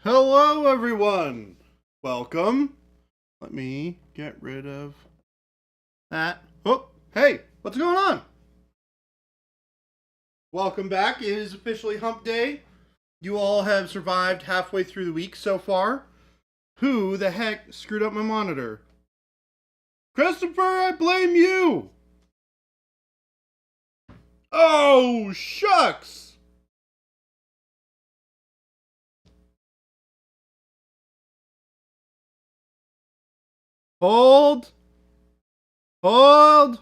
Hello, everyone. Welcome. Let me get rid of that. Oh, hey, what's going on? Welcome back. It is officially hump day. You all have survived halfway through the week so far. Who the heck screwed up my monitor? Christopher, I blame you. Oh, shucks. Hold. Hold.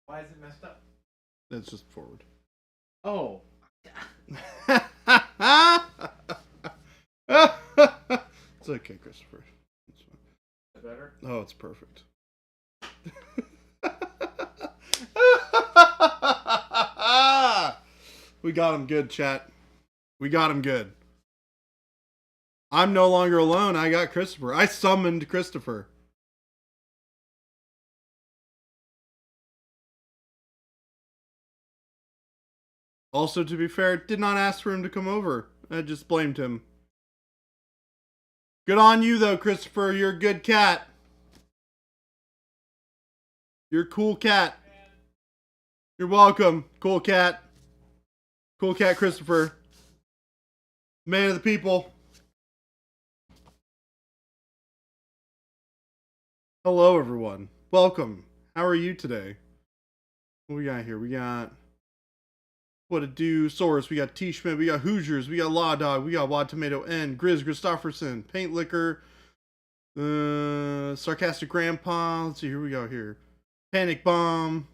Why is it messed up? It's just forward. Oh. It's okay, Christopher. It's fine. Is it better? Oh, it's perfect. We got him good, chat. We got him good. I'm no longer alone. I got Christopher. I summoned Christopher. Also, to be fair, did not ask for him to come over. I just blamed him. Good on you, though, Christopher. You're a good cat. You're a cool cat. You're welcome, cool cat. Cool cat Christopher. Man of the people. Hello, everyone. Welcome. How are you today? What we got here? We got What to Do, Source, we got T. Schmidt, we got Hoosiers, we got Law Dog, we got Wad Tomato N, Grizz Christofferson, Paint Liquor, Sarcastic Grandpa. Let's see, here we go here. Panic Bomb,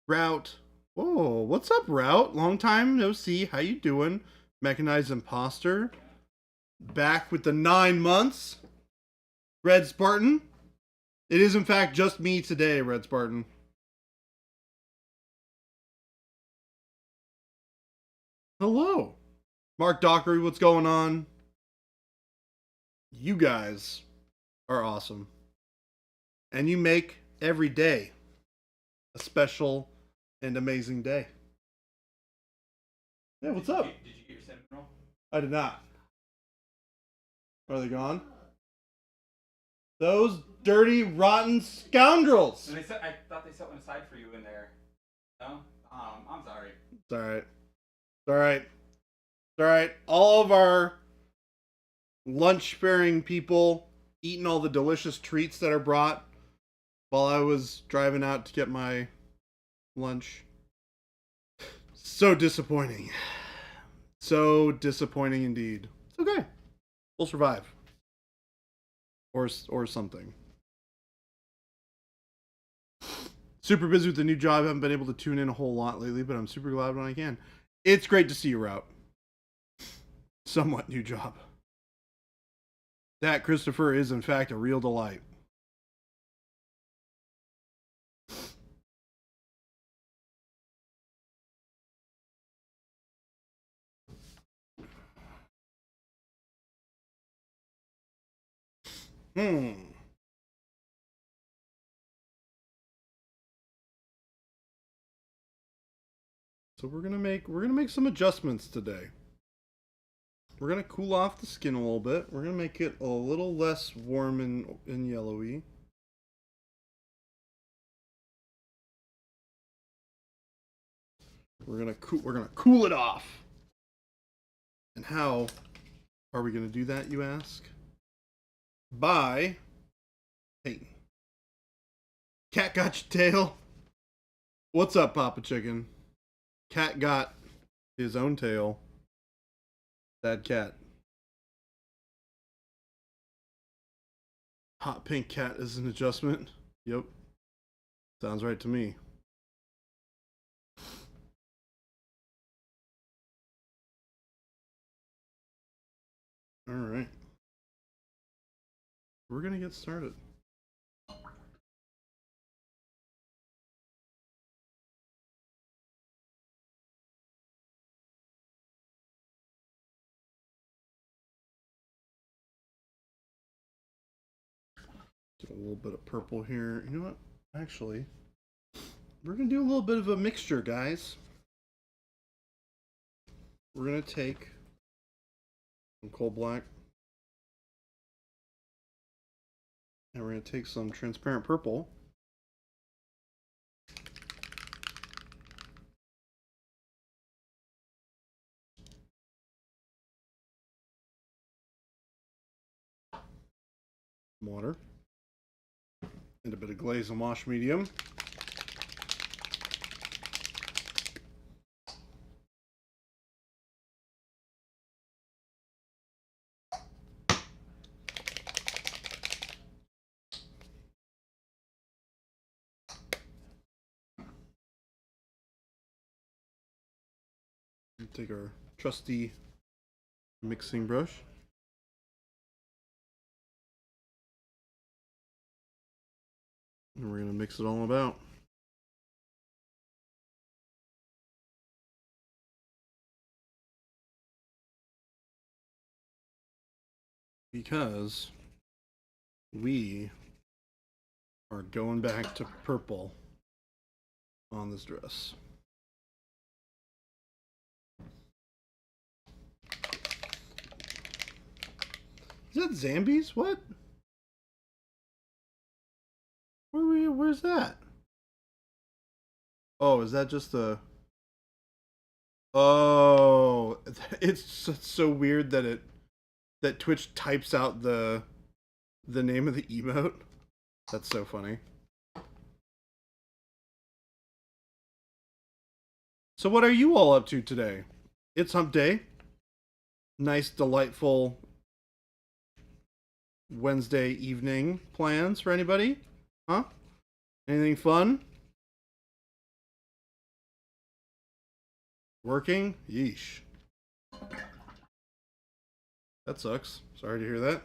Route. Whoa, what's up, Route? Long time no see. How you doing? Mechanized Imposter. Back with the 9 months. Red Spartan. It is, in fact, just me today, Red Spartan. Hello. Mark Dockery, what's going on? You guys are awesome. And you make every day a special and amazing day. Yeah, what's up? Did you get your cinnamon roll? I did not. Are they gone? Those dirty, rotten scoundrels! And I thought they set one aside for you in there. No? I'm sorry. It's alright. It's alright. It's alright. All of our lunch-faring people eating all the delicious treats that are brought while I was driving out to get my lunch. So disappointing. So disappointing indeed. It's okay. We'll survive. Or something. Super busy with the new job. Haven't been able to tune in a whole lot lately, but I'm super glad when I can. It's great to see you, Route. Somewhat new job. That, Christopher, is in fact a real delight. So we're gonna make some adjustments today. We're gonna cool off the skin a little bit. We're gonna make it a little less warm and yellowy. We're gonna cool it off. And how are we gonna do that, you ask? By painting. Cat got your tail. What's up, Papa Chicken? Cat got his own tail. Sad cat. Hot pink cat is an adjustment. Yep. Sounds right to me. Alright. We're gonna get started. Get a little bit of purple here. You know what? Actually, we're gonna do a little bit of a mixture, guys. We're gonna take Some coal black. And we're going to take some transparent purple. Water. And a bit of glaze and wash medium. Take our trusty mixing brush. And we're going to mix it all about. Because we are going back to purple on this dress. Is that Zambies? What? Where's that? Oh, is that just a... Oh, it's so weird that that Twitch types out the name of the emote. That's so funny. So what are you all up to today? It's hump day. Nice, delightful Wednesday evening plans for anybody? Huh? Anything fun? Working? Yeesh. That sucks. Sorry to hear that.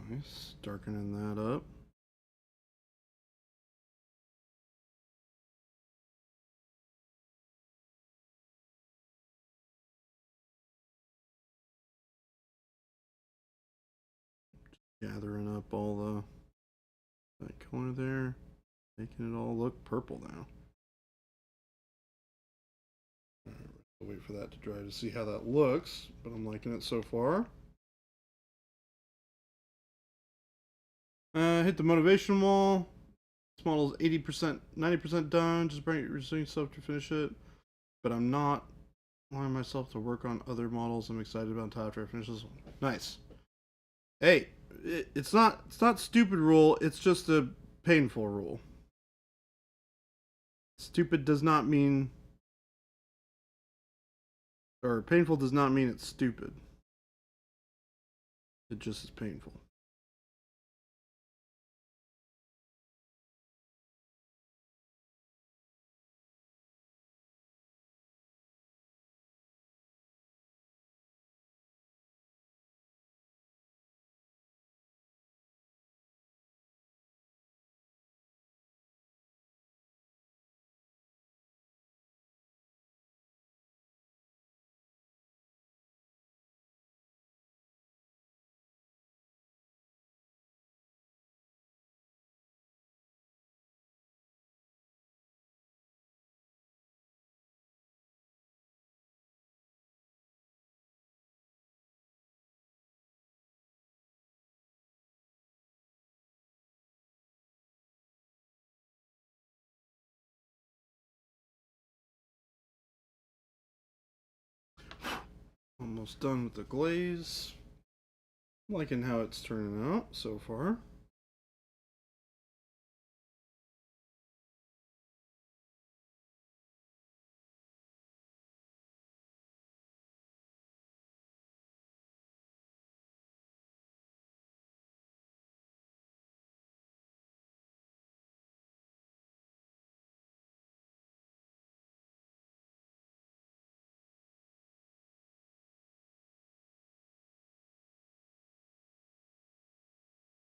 Nice. Darkening that up. Gathering up all that color there. Making it all look purple now. I'll wait for that to dry to see how that looks, but I'm liking it so far. Hit the motivation wall. This model is 80%, 90% done. Just bring yourself to finish it. But I'm not allowing myself to work on other models. I'm excited about until after I finish this one. Nice. Hey, it's not stupid rule. It's just a painful rule. Stupid does not mean, or painful does not mean it's stupid. It just is painful. Almost done with the glaze. I'm liking how it's turning out so far.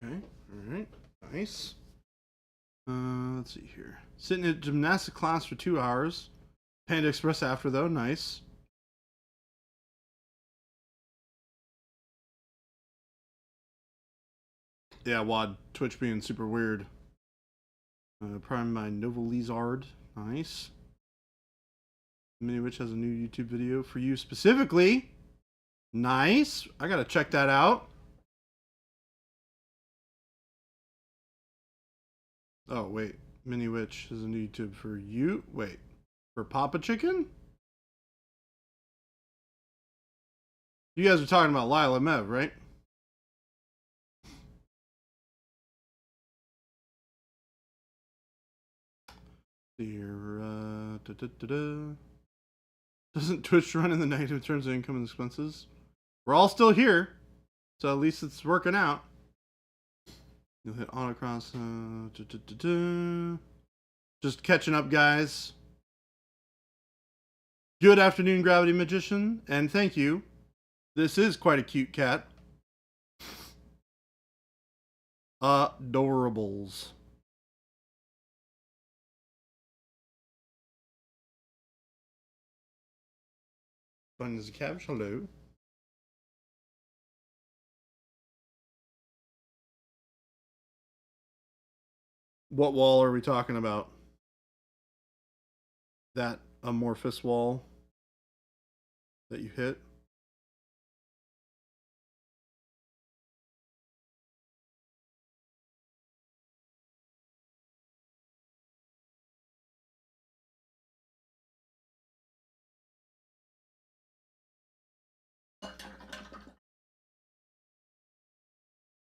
Okay. All right. Nice. Let's see here. Sitting at gymnastic class for 2 hours. Panda Express after though. Nice. Yeah, WAD. Twitch being super weird. Prime by Nova Lizard. Nice. Mini Witch has a new YouTube video for you specifically. Nice. I gotta check that out. Oh, wait. Mini Witch has a new YouTube for you. Wait. For Papa Chicken? You guys are talking about Lila Mev, right? Here, Doesn't Twitch run in the negative terms of income and expenses? We're all still here, so at least it's working out. You'll hit autocross. Just catching up, guys. Good afternoon, Gravity Magician, and thank you. This is quite a cute cat. Adorables. Fun as a cabbage. Hello. What wall are we talking about? That amorphous wall that you hit?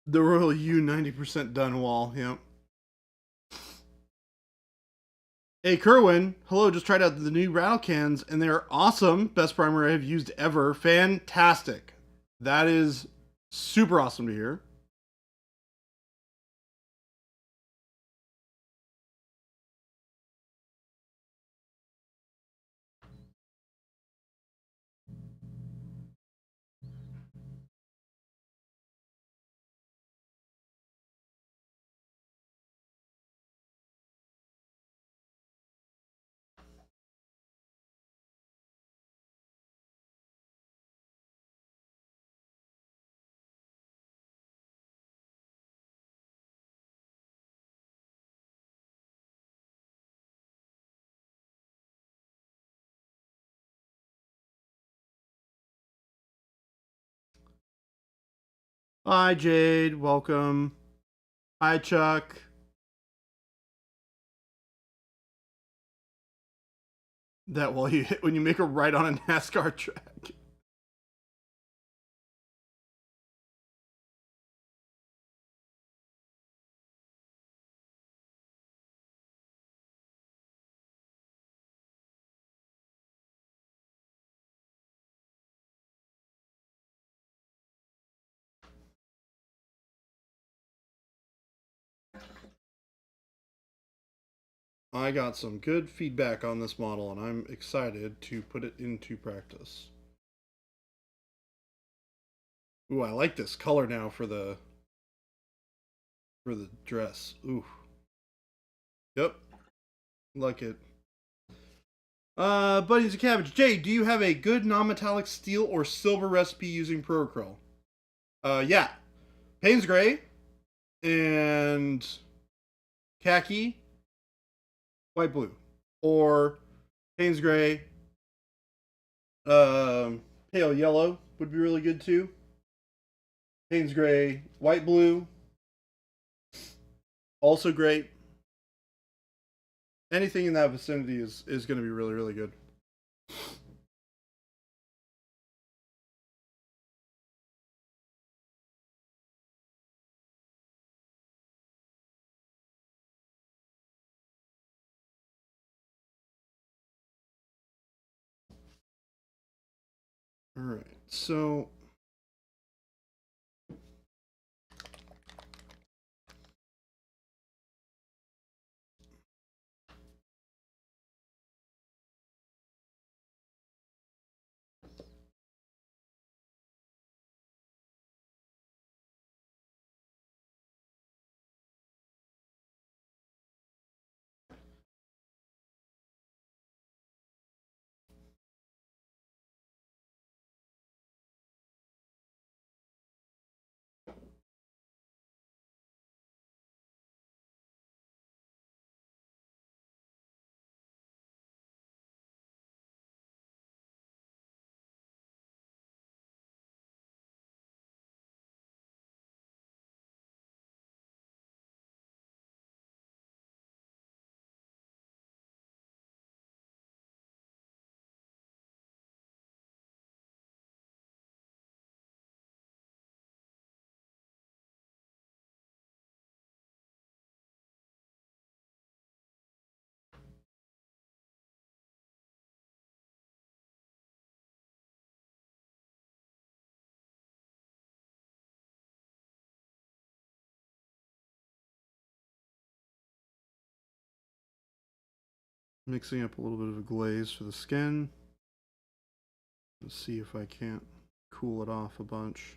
The Royal U 90% done wall, yep. Hey Kerwin, hello, just tried out the new rattle cans and they're awesome. Best primer I have used ever. Fantastic. That is super awesome to hear. Hi Jade, welcome. Hi Chuck. That wall you hit when you make a right on a NASCAR track. I got some good feedback on this model and I'm excited to put it into practice. Ooh, I like this color now for the dress. Ooh. Yep. Like it. Buddies of Cabbage. Jay, do you have a good non-metallic steel or silver recipe using Pro-Acryl? Yeah. Payne's Gray and khaki, white blue. Or Payne's Gray, pale yellow would be really good too. Payne's Gray, white blue, also great. Anything in that vicinity is going to be really, really good. All right, so Mixing up a little bit of a glaze for the skin. Let's see if I can't cool it off a bunch.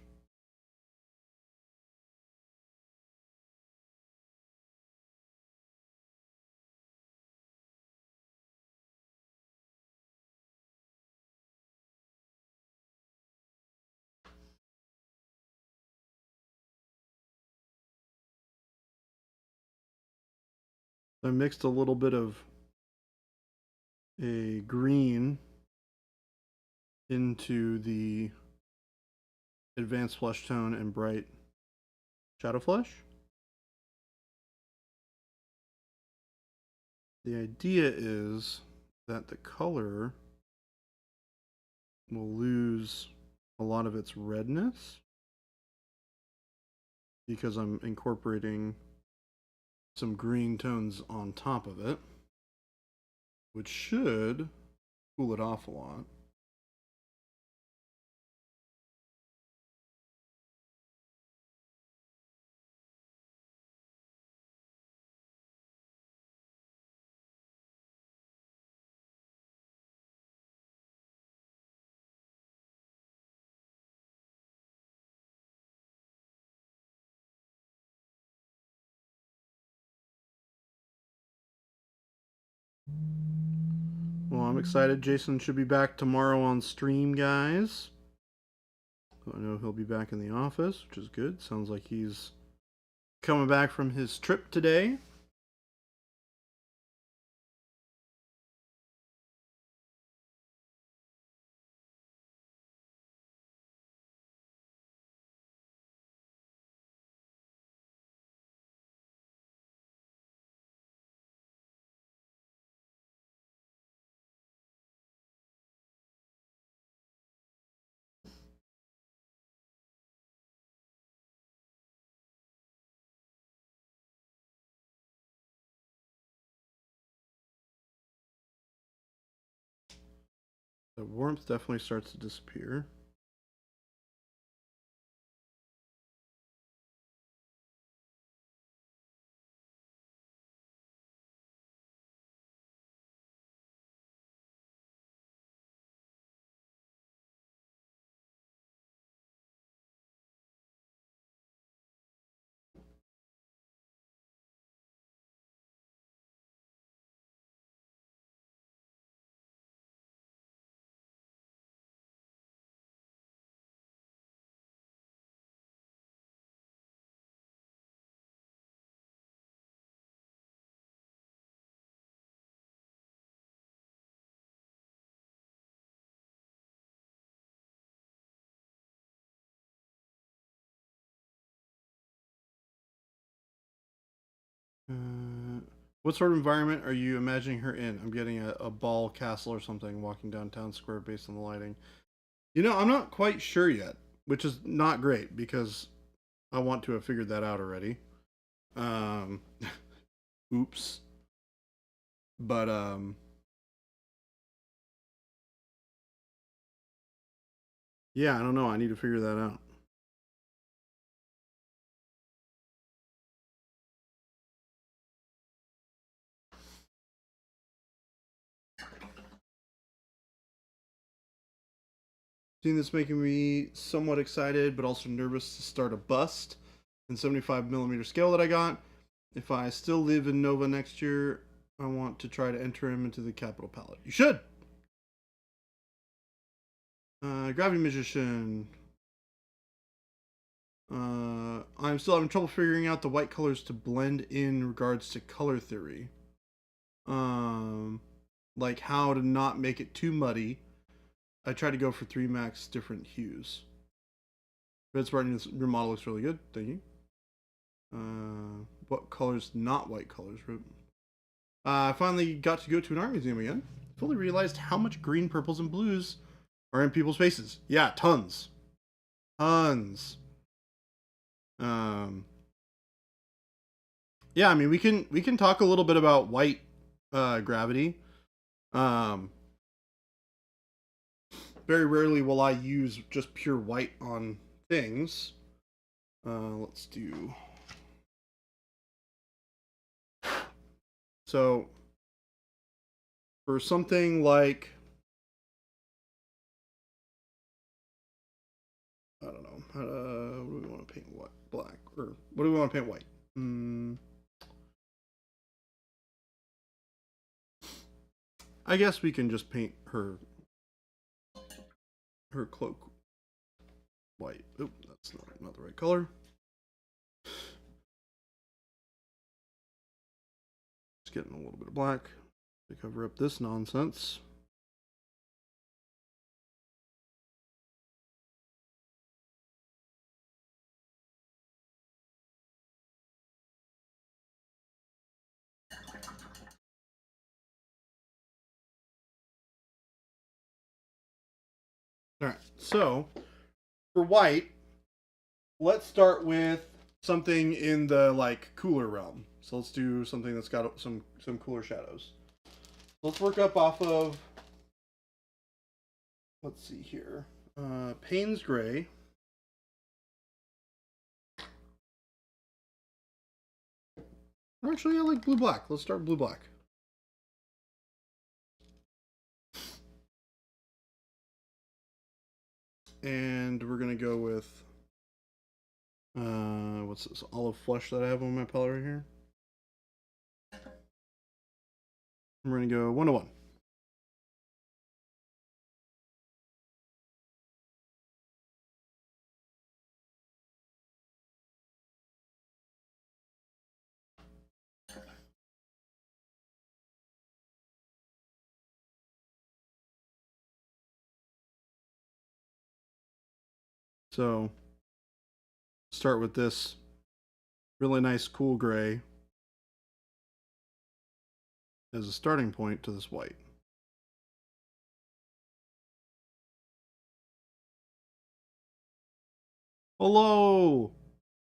I mixed a little bit of a green into the advanced flesh tone and bright shadow flesh. The idea is that the color will lose a lot of its redness because I'm incorporating some green tones on top of it, which should cool it off a lot. Well, I'm excited. Jason should be back tomorrow on stream, guys. I know he'll be back in the office, which is good. Sounds like he's coming back from his trip today. The warmth definitely starts to disappear. What sort of environment are you imagining her in? I'm getting a ball castle or something walking downtown square based on the lighting. You know, I'm not quite sure yet, which is not great because I want to have figured that out already. Um, oops. But yeah, I don't know. I need to figure that out. Seeing this making me somewhat excited, but also nervous to start a bust in 75mm scale that I got. If I still live in Nova next year, I want to try to enter him into the Capital Palette. You should! Gravity Magician. I'm still having trouble figuring out the white colors to blend in regards to color theory. Like how to not make it too muddy. I try to go for 3 max different hues. Red Spartan, your model looks really good. Thank you. What colors? Not white colors. I finally got to go to an art museum again. Fully realized how much green, purples, and blues are in people's faces. Yeah, tons. Tons. Yeah, I mean we can talk a little bit about white gravity. Very rarely will I use just pure white on things. Let's do. So for something like, I don't know, what do we want to paint? What? Black? Or what do we want to paint white? I guess we can just paint her cloak white. Oop, that's not the right color. Just getting a little bit of black to cover up this nonsense. All right, so for white, let's start with something in the like cooler realm. So let's do something that's got some cooler shadows. Let's work up off of, let's see here, Payne's Gray. Actually, I like blue black. Let's start blue black. And we're gonna go with what's this olive flesh that I have on my palette right here. We're gonna go 101. So start with this really nice cool gray as a starting point to this white. Hello,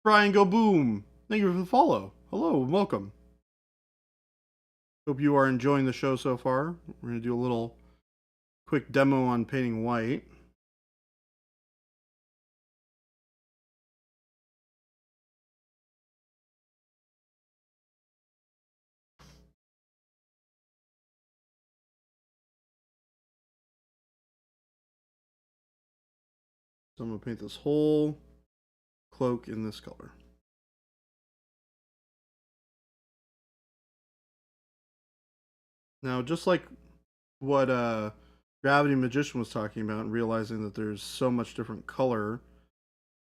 Brian Go Boom. Thank you for the follow. Hello, welcome. Hope you are enjoying the show so far. We're gonna do a little quick demo on painting white. So I'm gonna paint this whole cloak in this color. Now, just like what Gravity Magician was talking about, and realizing that there's so much different color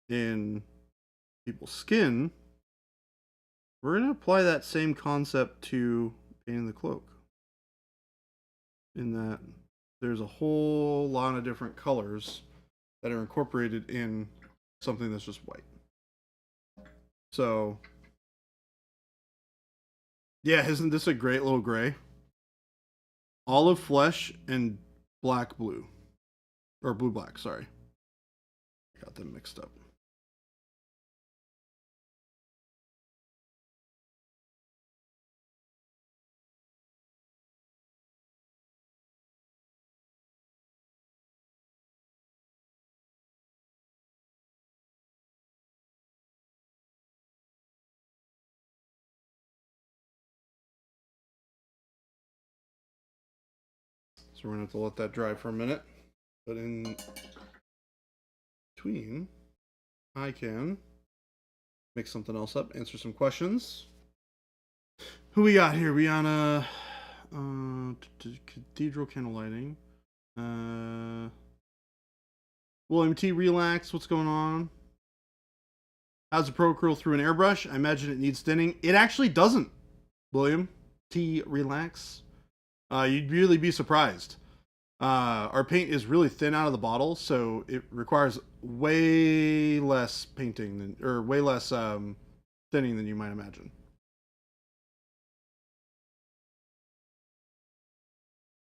in people's skin, we're going to apply that same concept to painting the cloak. In that there's a whole lot of different colors that are incorporated in something that's just white. So, yeah, isn't this a great little gray? Olive flesh and black blue. Or blue black, sorry. Got them mixed up. So we're gonna have to let that dry for a minute. But in between, I can make something else up, answer some questions. Who we got here? Rihanna, Cathedral Candle Lighting. William T. Relax, what's going on? How's the Pro Curl through an airbrush? I imagine it needs thinning. It actually doesn't, William T. Relax. You'd really be surprised. Our paint is really thin out of the bottle, so it requires way less painting than, or way less thinning than you might imagine.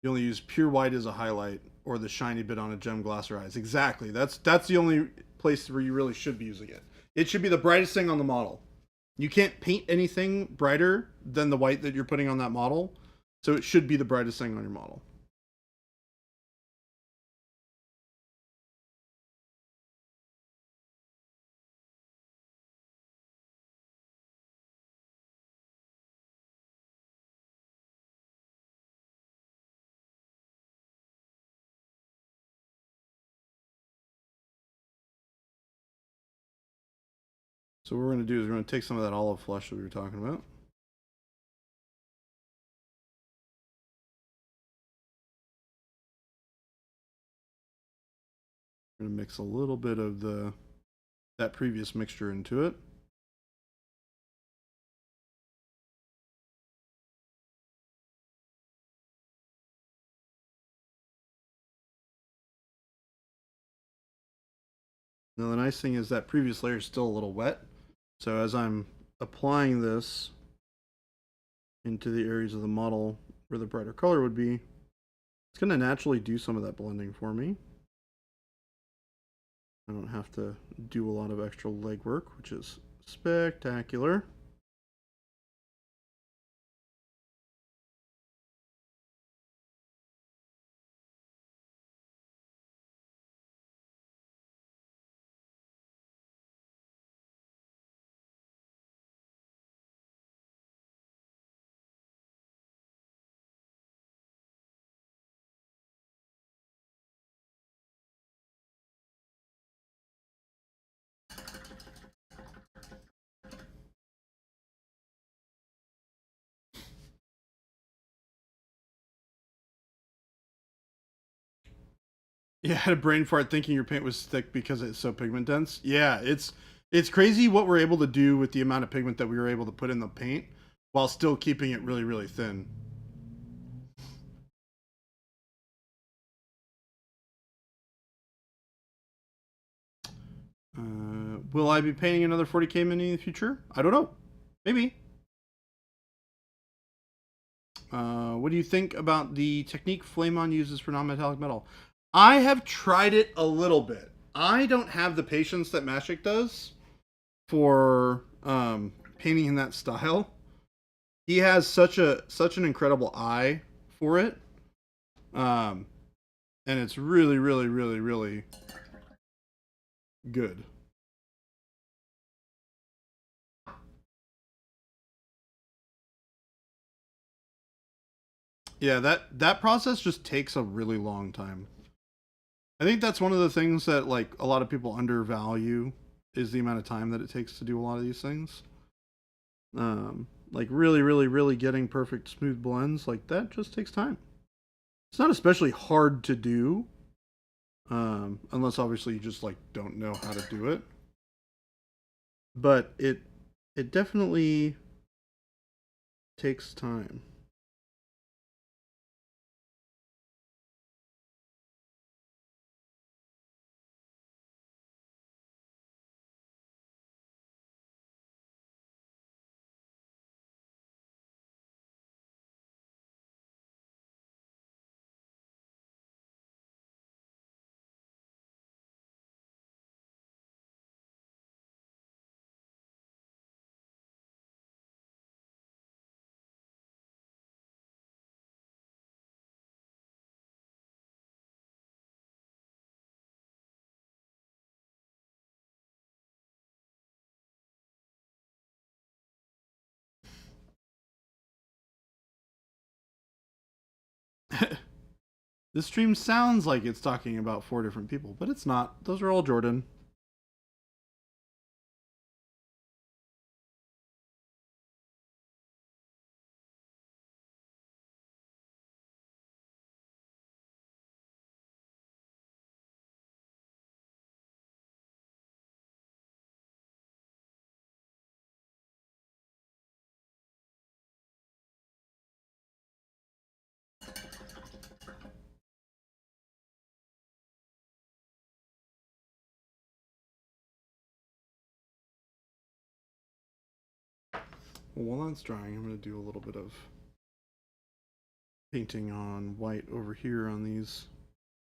You only use pure white as a highlight, or the shiny bit on a gem glass or eyes. Exactly. That's the only place where you really should be using it. It should be the brightest thing on the model. You can't paint anything brighter than the white that you're putting on that model, so it should be the brightest thing on your model. So what we're going to do is we're going to take some of that olive flesh that we were talking about. We're going to mix a little bit of that previous mixture into it. Now the nice thing is that previous layer is still a little wet. So as I'm applying this into the areas of the model where the brighter color would be, it's going to naturally do some of that blending for me. I don't have to do a lot of extra legwork, which is spectacular. Yeah, I had a brain fart thinking your paint was thick because it's so pigment dense. Yeah, it's crazy what we're able to do with the amount of pigment that we were able to put in the paint while still keeping it really, really thin. Will I be painting another 40K mini in the future? I don't know. Maybe. What do you think about the technique Flamon uses for non-metallic metal? I have tried it a little bit. I don't have the patience that Mashik does for painting in that style. He has such an incredible eye for it, and it's really, really, really, really good. Yeah, that process just takes a really long time. I think that's one of the things that like a lot of people undervalue is the amount of time that it takes to do a lot of these things. Like really, really, really getting perfect smooth blends like that just takes time. It's not especially hard to do, unless obviously you just like don't know how to do it. But it definitely takes time. This stream sounds like it's talking about 4 different people, but it's not. Those are all Jordan. Well, while that's drying, I'm going to do a little bit of painting on white over here on these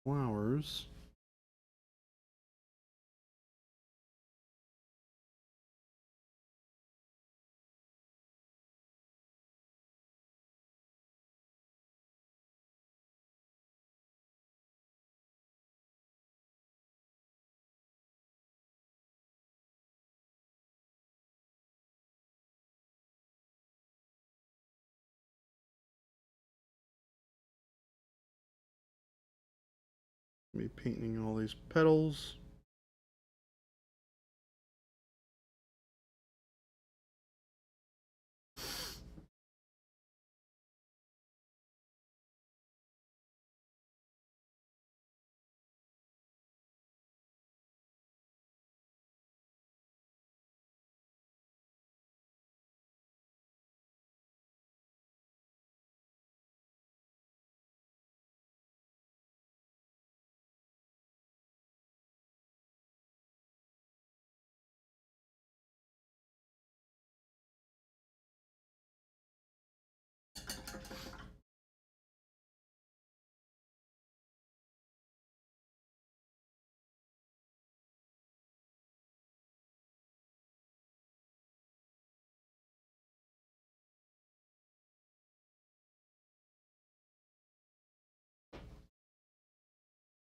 flowers. Me painting all these petals.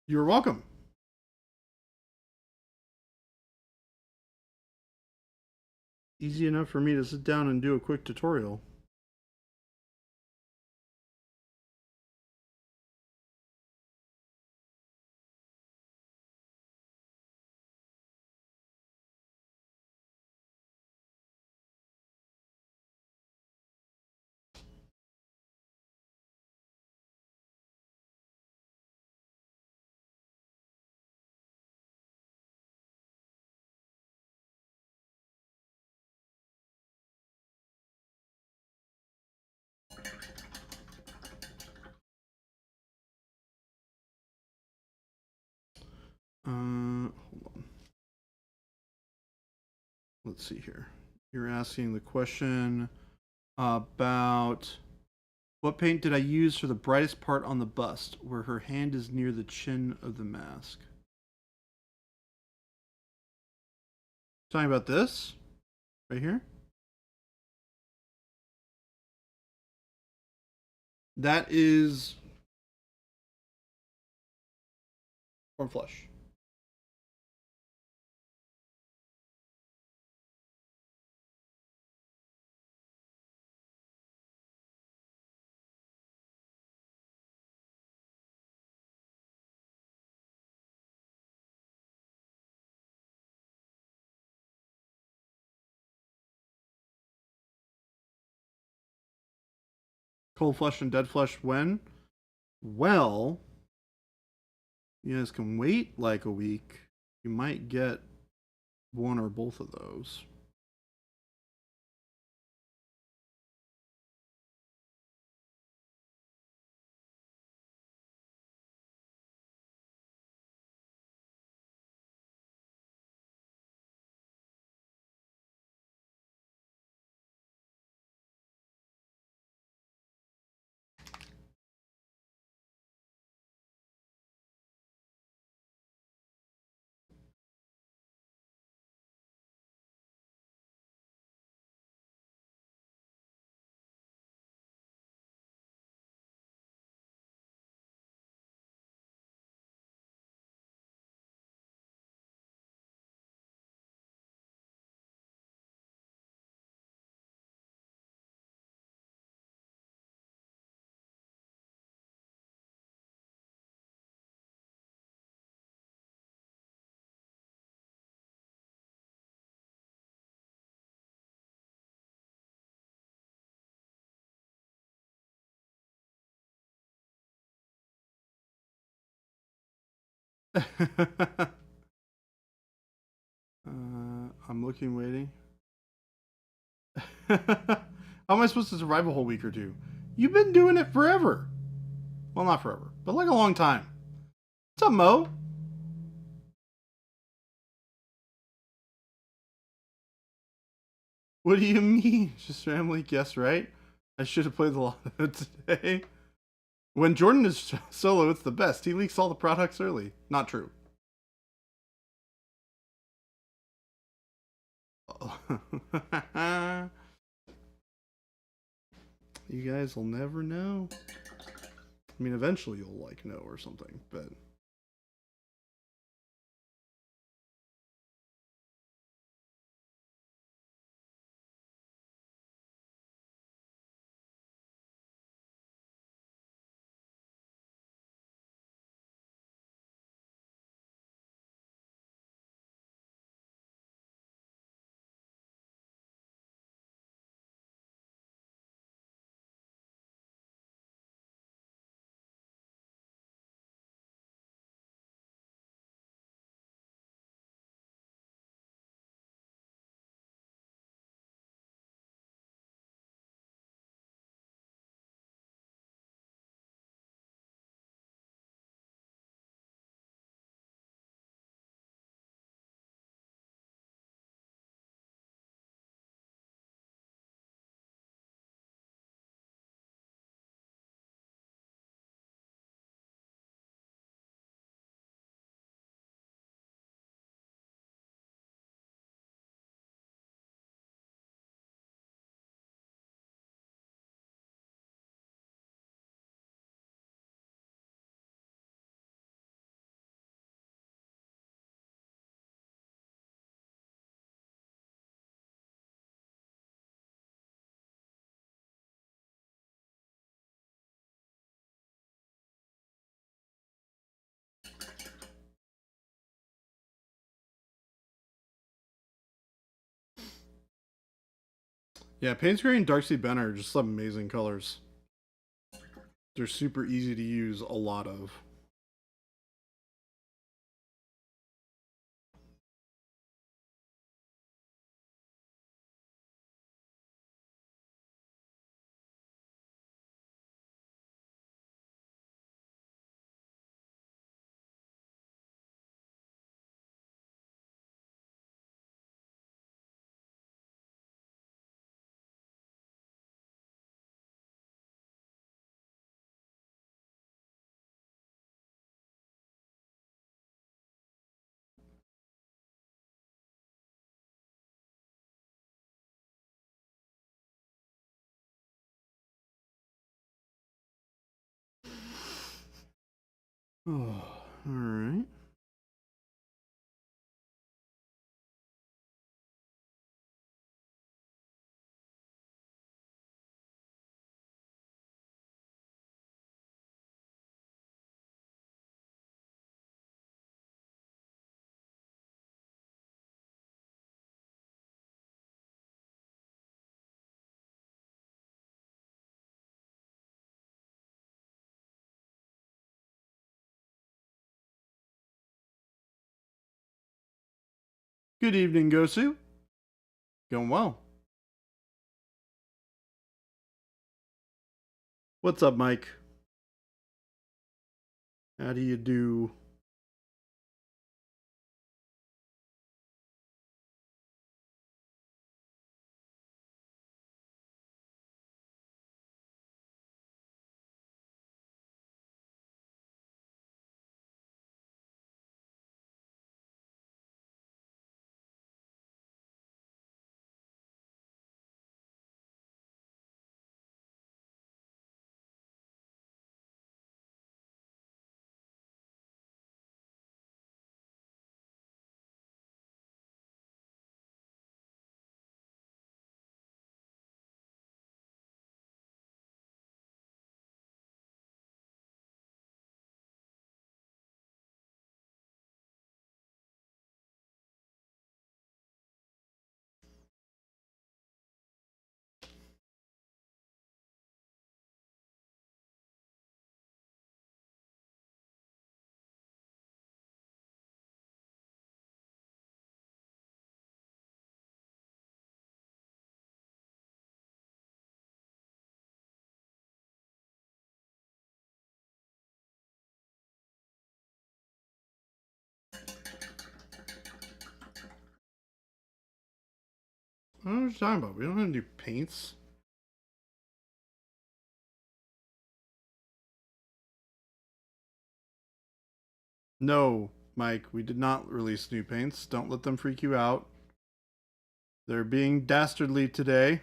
You're welcome. Easy enough for me to sit down and do a quick tutorial. Hold on. Let's see here. You're asking the question about what paint did I use for the brightest part on the bust, where her hand is near the chin of the mask. Talking about this right here. That is Warm Flush. Cold Flush and Dead Flush when? Well, you guys can wait like a week. You might get one or both of those. I'm looking, waiting. How am I supposed to survive a whole week or two? You've been doing it forever. Well, not forever, but like a long time. What's up, Mo? What do you mean? Just family guess, right? I should have played the lotto today. When Jordan is solo, it's the best. He leaks all the products early. Not true. You guys will never know. I mean, eventually you'll like know or something, but Yeah, Payne's Gray and Darkseid Ben are just some amazing colors. They're super easy to use a lot of. Oh, all right. Good evening, Gosu. Going well. What's up, Mike? How do you do? I don't know what you're talking about. We don't have any paints. No, Mike, we did not release new paints. Don't let them freak you out. They're being dastardly today.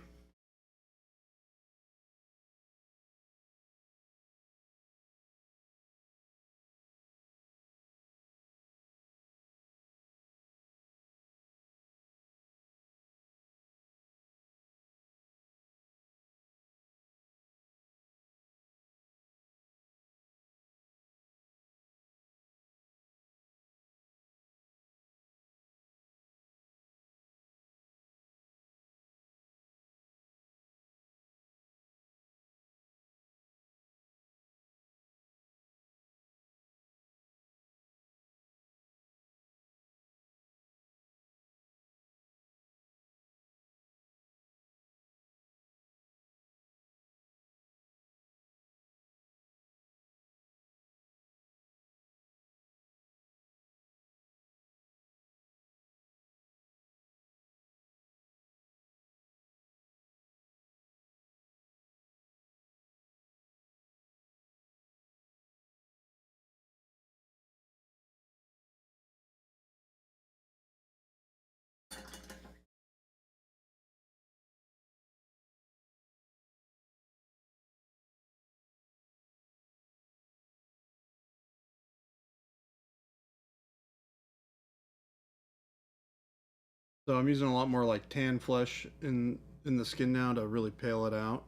So I'm using a lot more like tan flesh in the skin now to really pale it out.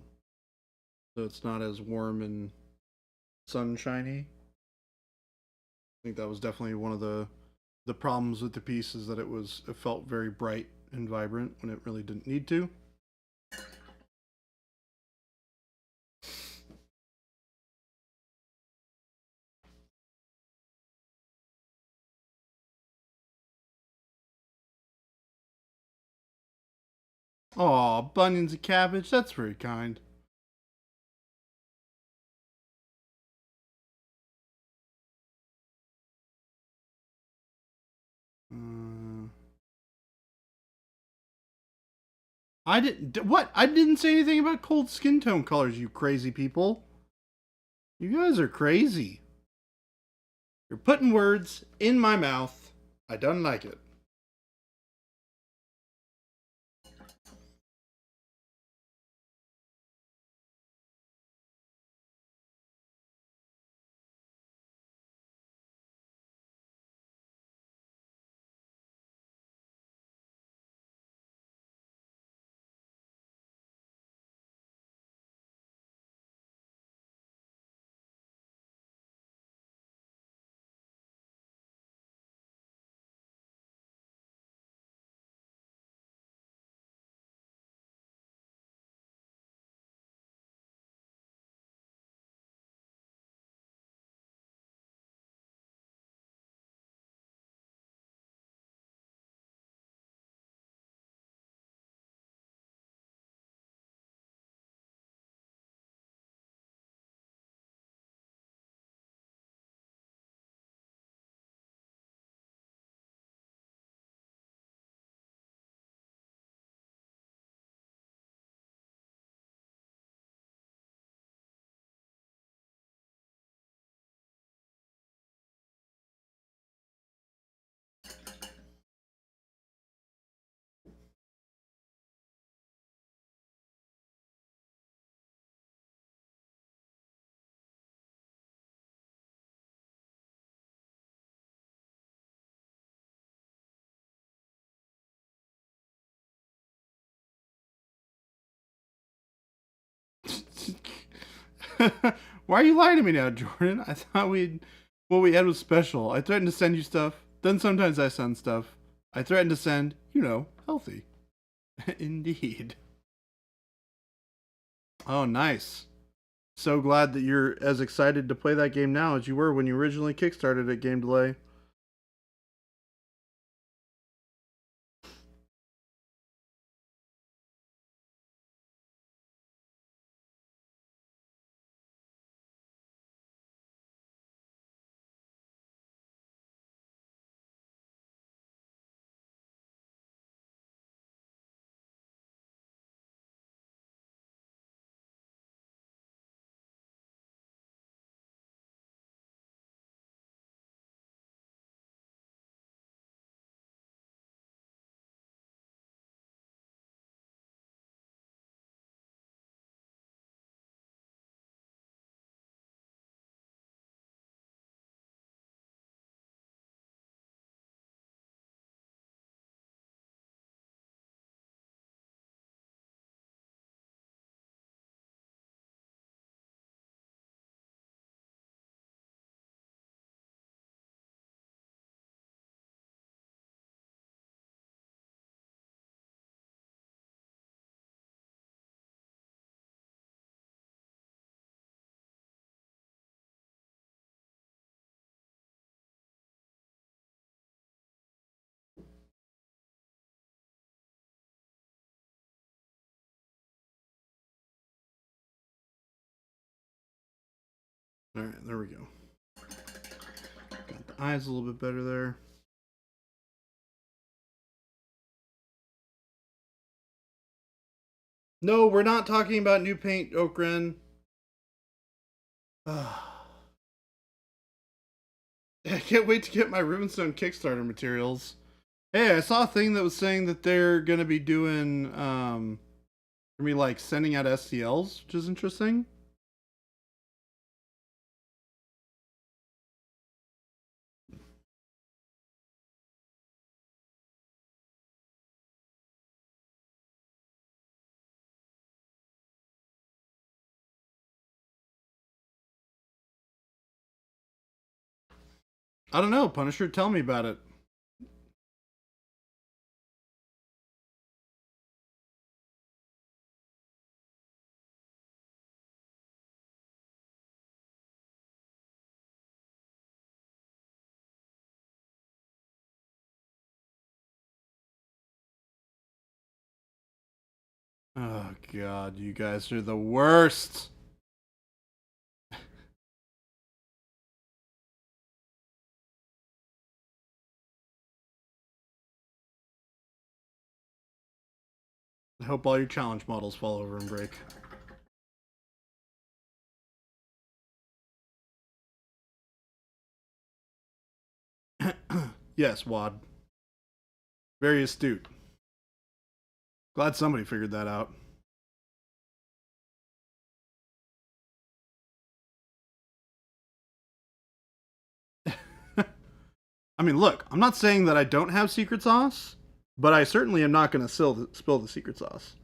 So it's not as warm and sunshiny. I think that was definitely one of the problems with the piece is that it felt very bright and vibrant when it really didn't need to. Aw, bunions and cabbage. That's very kind. I didn't. What? I didn't say anything about cold skin tone colors, you crazy people. You guys are crazy. You're putting words in my mouth. I don't like it. Why are you lying to me now, Jordan? I thought what we had was special. I threatened to send you stuff. Then sometimes I send stuff. I threatened to send, healthy. Indeed. Oh, nice. So glad that you're as excited to play that game now as you were when you originally kickstarted at Game Delay. All right, there we go. Got the eyes a little bit better there. No, we're not talking about new paint, Okren. I can't wait to get my Rubenstone Kickstarter materials. Hey, I saw a thing that was saying that they're gonna be doing gonna be like sending out STLs, which is interesting. I don't know, Punisher, tell me about it. Oh god, you guys are the worst. I hope all your challenge models fall over and break. Yes, Wad. Very astute. Glad somebody figured that out. I mean, look, I'm not saying that I don't have secret sauce, but I certainly am not going to spill the secret sauce.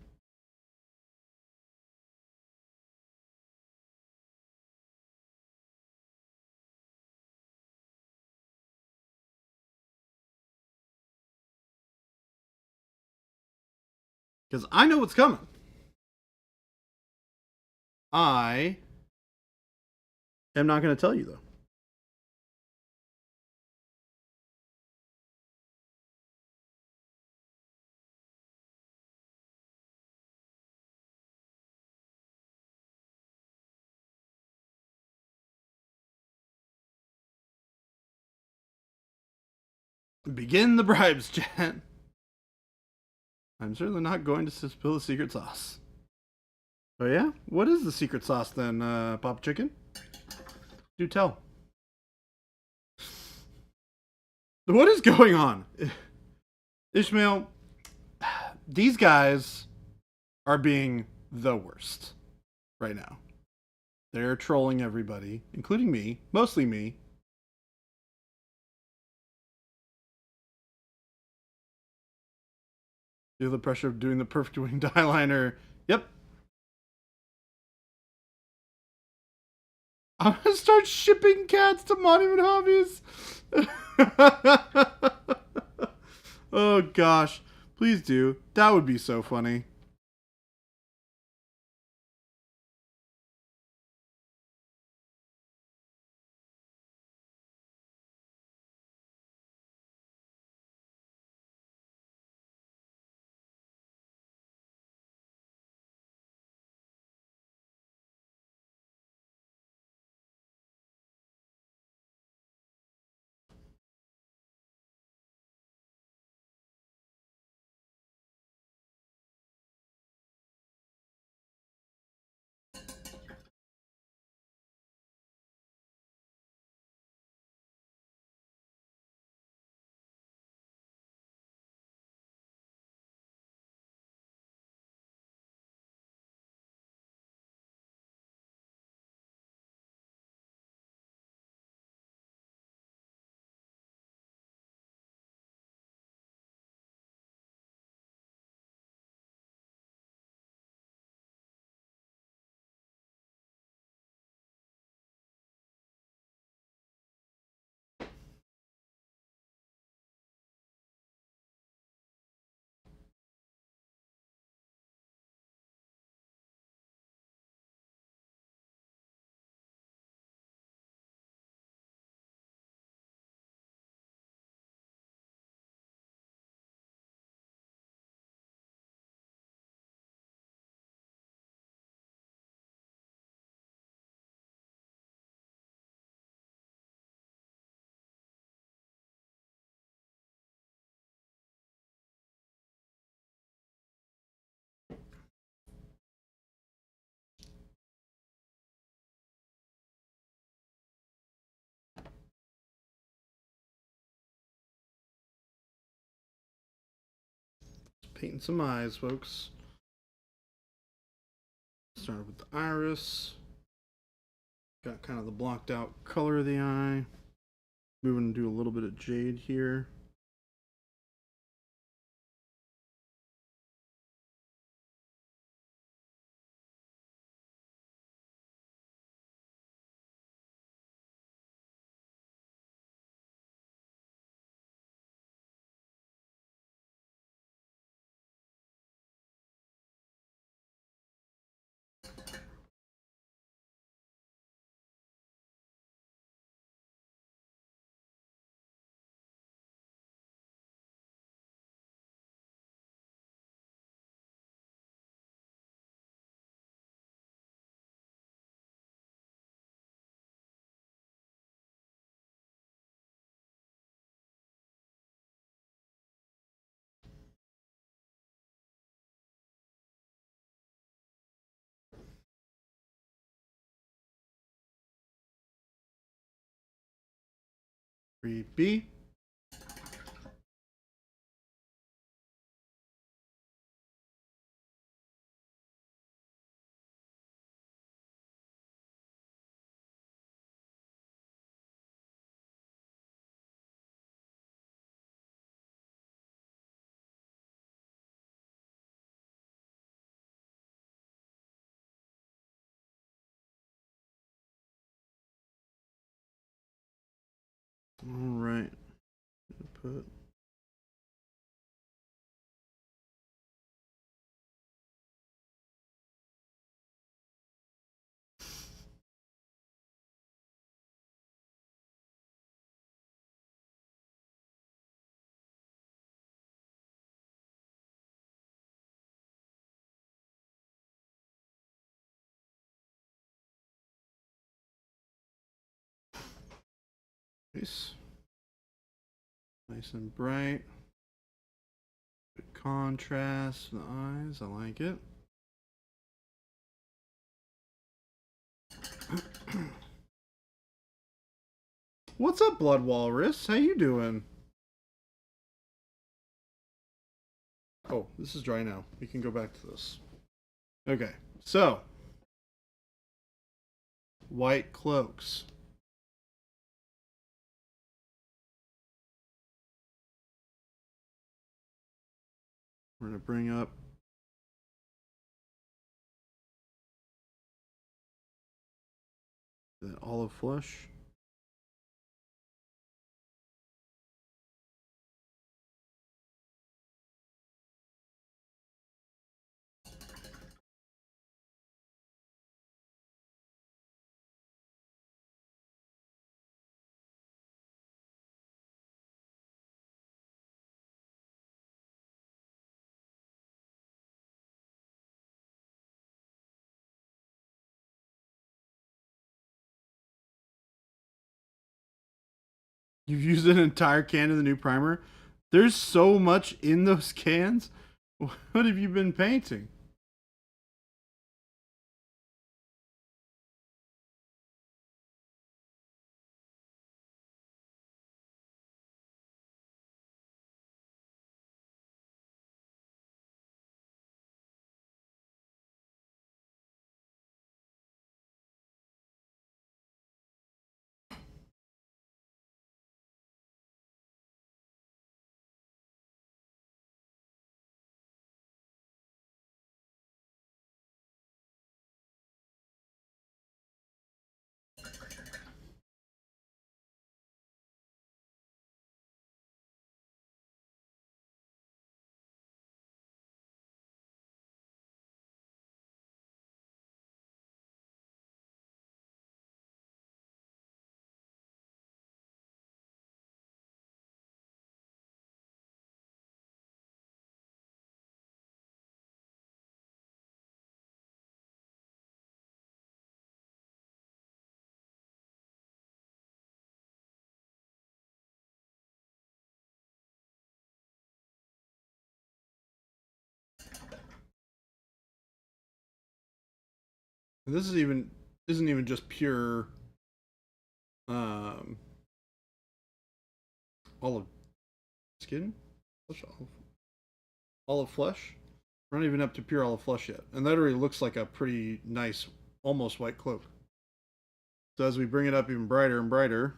Because I know what's coming. I am not going to tell you, though. Begin the bribes, chat. I'm certainly not going to spill the secret sauce. Oh, yeah? What is the secret sauce then, Papa Chicken? Do tell. What is going on? Ishmael, these guys are being the worst right now. They're trolling everybody, including me, mostly me. Feel the pressure of doing the perfect winged eyeliner. Yep. I'm gonna start shipping cats to Monument Hobbies. Oh gosh. Please do. That would be so funny. Painting some eyes, folks. Started with the iris. Got kind of the blocked out color of the eye. Moving to do a little bit of jade here. 3B. All right. Put nice. Nice and bright. Good contrast for the eyes. I like it. What's up, Blood Walrus? How you doing? Oh, this is dry now. We can go back to this. Okay, so white cloaks. We're going to bring up the olive flush. You've used an entire can of the new primer. There's so much in those cans. What have you been painting? And this isn't even just pure um, olive skin, olive flesh. We're not even up to pure olive flesh yet, and that already looks like a pretty nice, almost white cloak. So as we bring it up even brighter and brighter,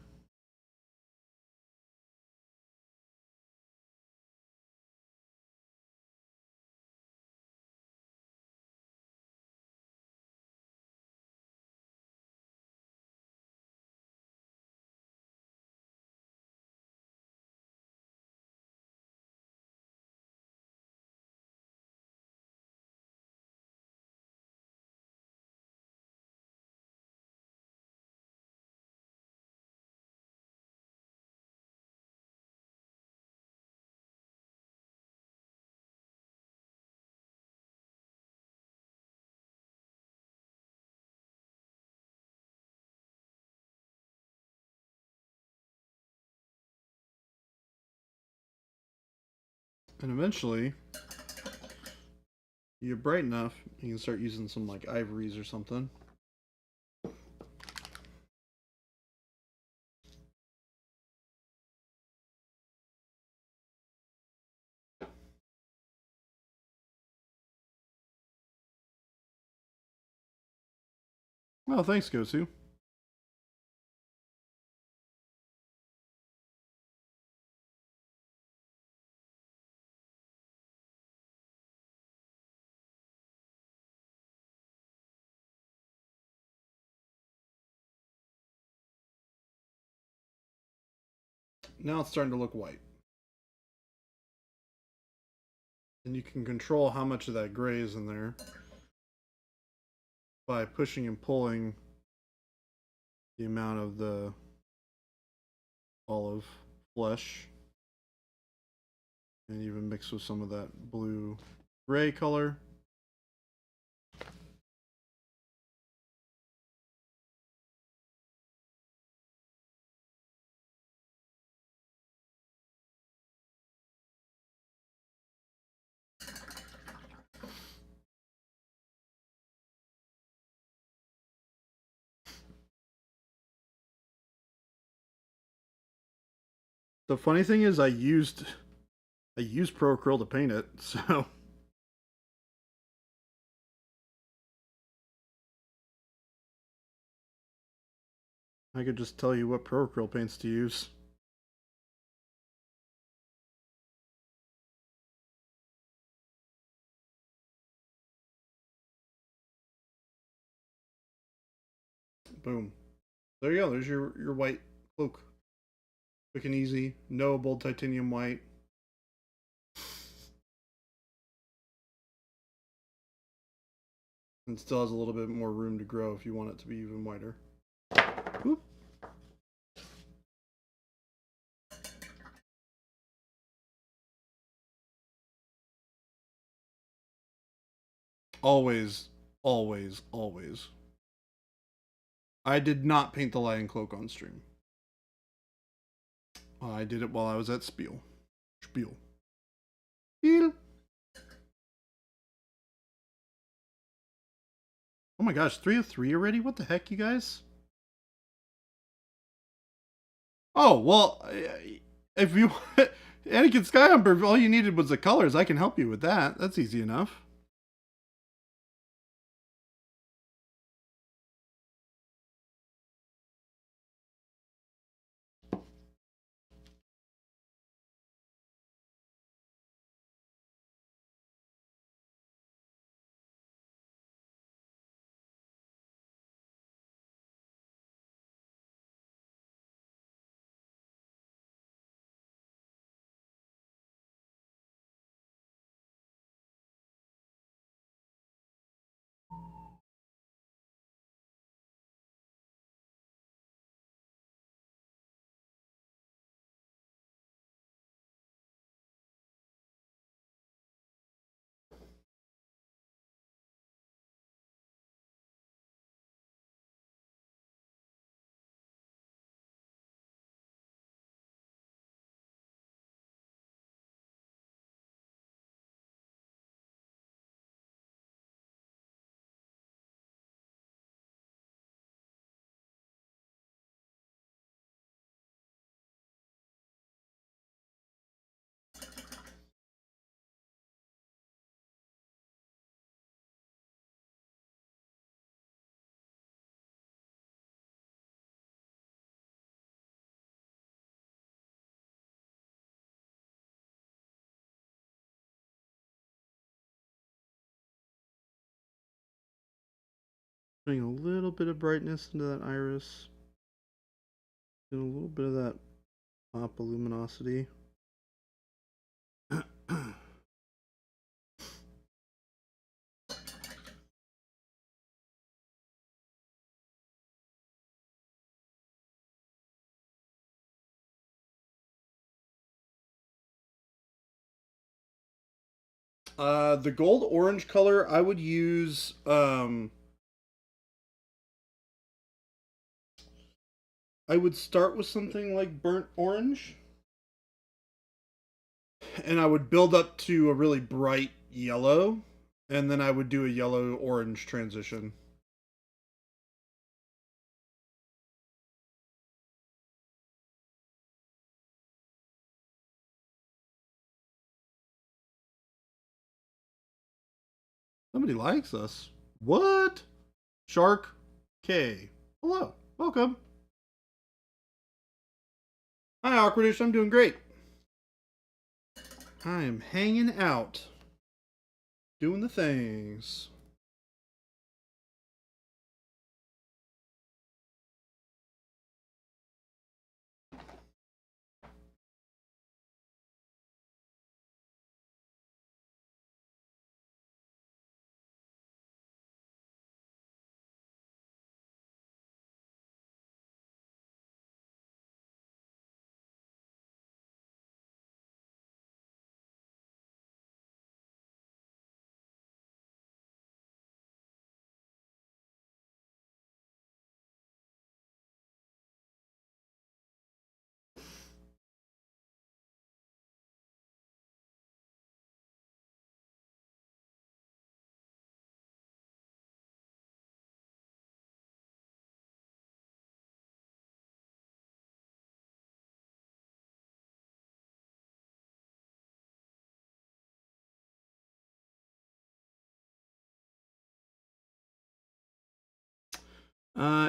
and eventually you get bright enough, you can start using some like ivories or something. Well, thanks, Gosu. Now it's starting to look white. And you can control how much of that gray is in there by pushing and pulling the amount of the olive flesh. And even mix with some of that blue gray color. The funny thing is I used Pro Acryl to paint it, so I could just tell you what Pro Acryl paints to use. Boom. There you go. There's your white cloak. Quick and easy. No bold titanium white. And still has a little bit more room to grow if you want it to be even whiter. Whoop. Always, always, always. I did not paint the lion cloak on stream. I did it while I was at Spiel. Spiel. Spiel. Oh my gosh, 3 of 3 already? What the heck, you guys? Oh, well, if you... Anakin Skyhumper, all you needed was the colors. I can help you with that. That's easy enough. Putting a little bit of brightness into that iris. And a little bit of that pop of luminosity. The gold orange color, I would use I would start with something like burnt orange. And I would build up to a really bright yellow. And then I would do a yellow orange transition. Somebody likes us. What? Shark? Okay. Hello. Welcome. Hi, Awkwardish. I'm doing great. I am hanging out. Doing the things.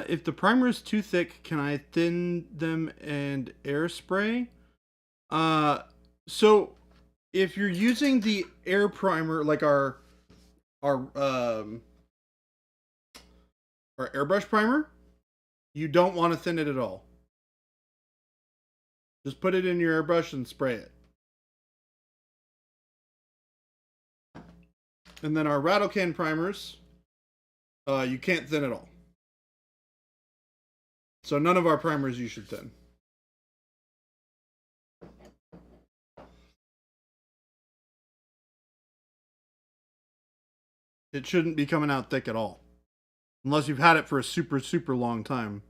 If the primer is too thick, can I thin them and air spray? Uh, so if you're using the air primer, like our our airbrush primer, you don't want to thin it at all. Just put it in your airbrush and spray it. And then our rattle can primers, you can't thin at all. So none of our primers you should thin. It shouldn't be coming out thick at all. Unless you've had it for a super, super long time.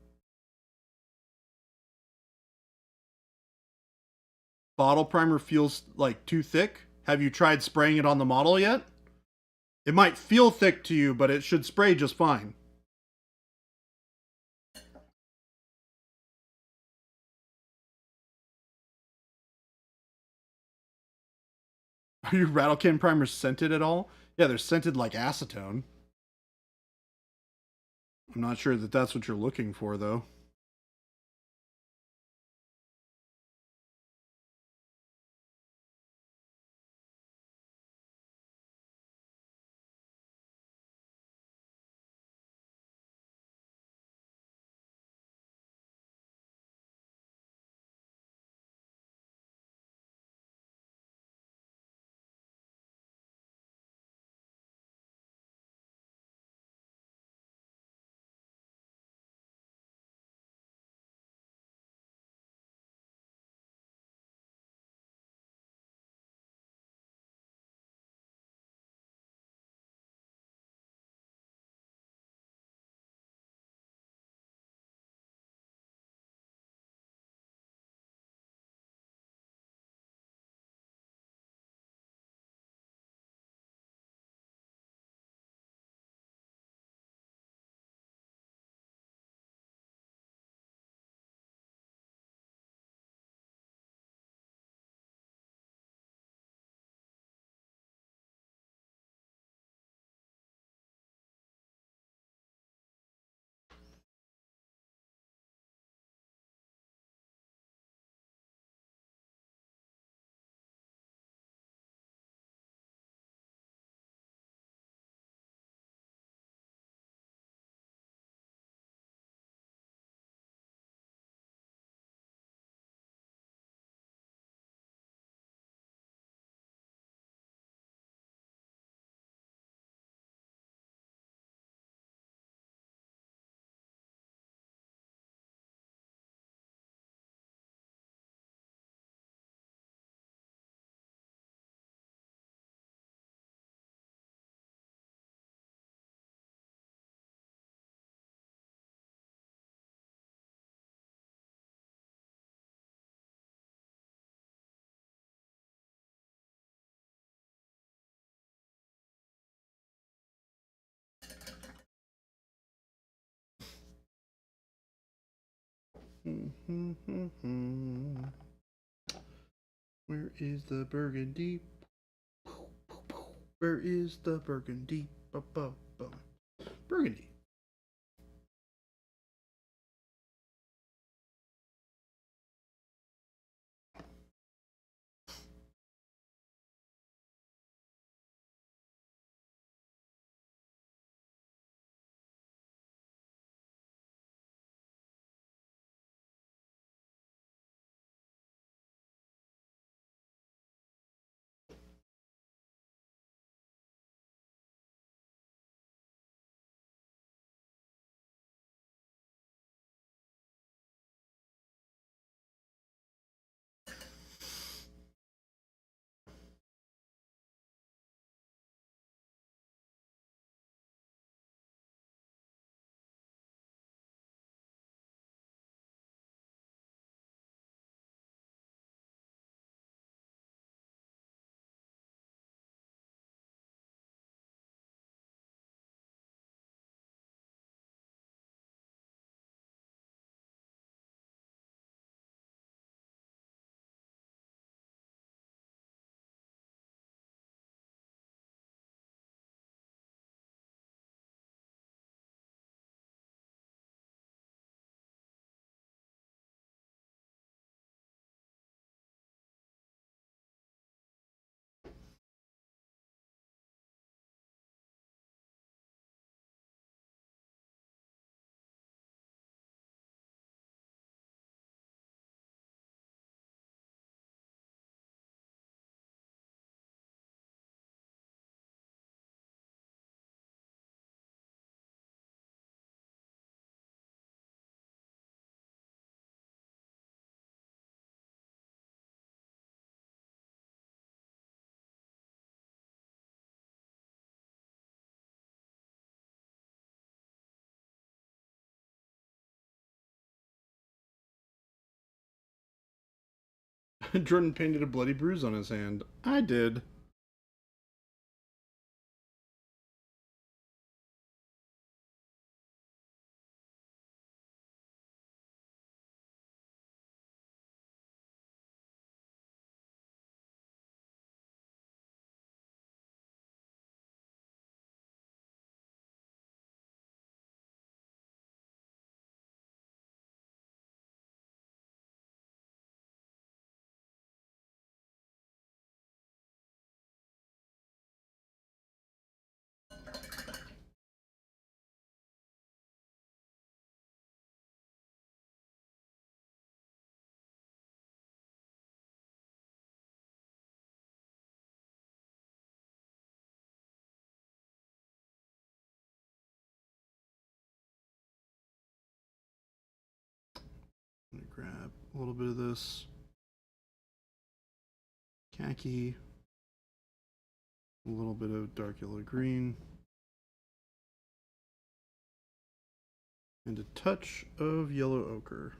Bottle primer feels like too thick. Have you tried spraying it on the model yet? It might feel thick to you, but it should spray just fine. Are your rattle can primers scented at all? Yeah, they're scented like acetone. I'm not sure that that's what you're looking for, though. Where is the burgundy? Where is the burgundy? Burgundy. Jordan painted a bloody bruise on his hand. I did. I'm gonna grab a little bit of this khaki, a little bit of dark yellow green, and a touch of yellow ochre.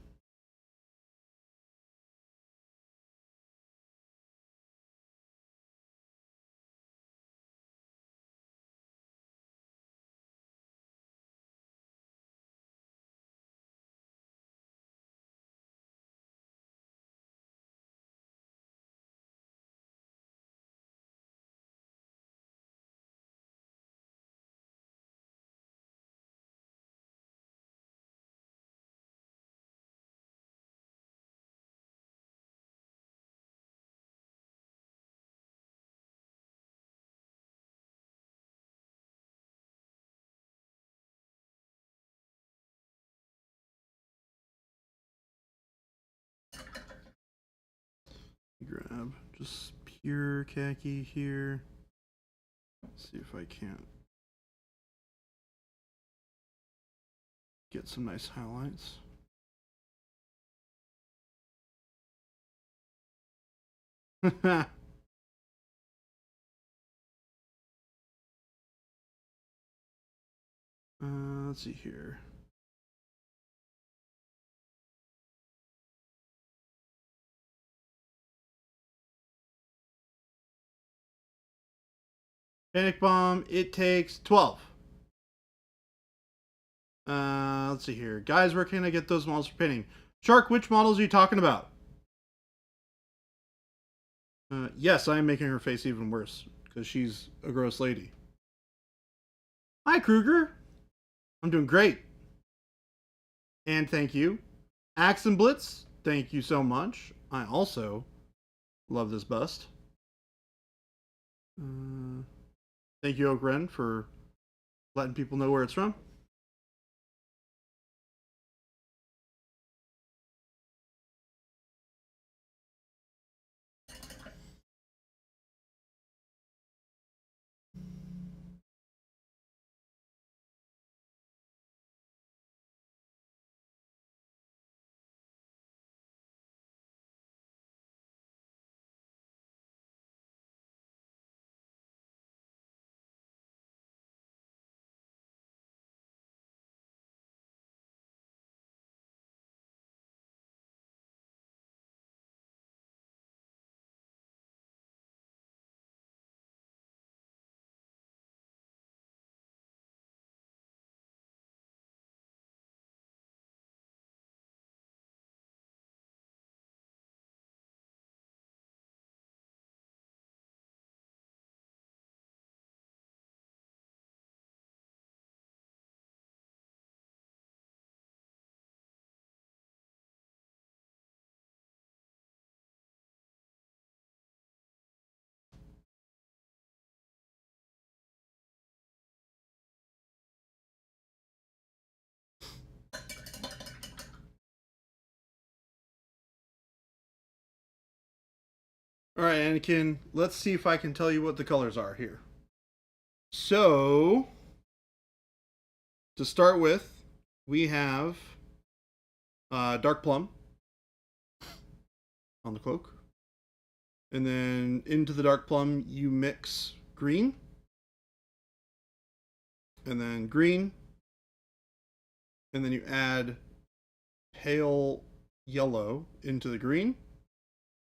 Grab just pure khaki here. See if I can't get some nice highlights. Let's see here. Panic bomb, it takes 12. Let's see here. Guys, where can I get those models for painting? Shark, which models are you talking about? Yes, I am making her face even worse because she's a gross lady. Hi, Kruger. I'm doing great. And thank you. Axe and Blitz, thank you so much. I also love this bust. Thank you, Ogren, for letting people know where it's from. All right, Anakin, let's see if I can tell you what the colors are here. So, to start with, we have dark plum on the cloak. And then into the dark plum, you mix green. And then green. And then you add pale yellow into the green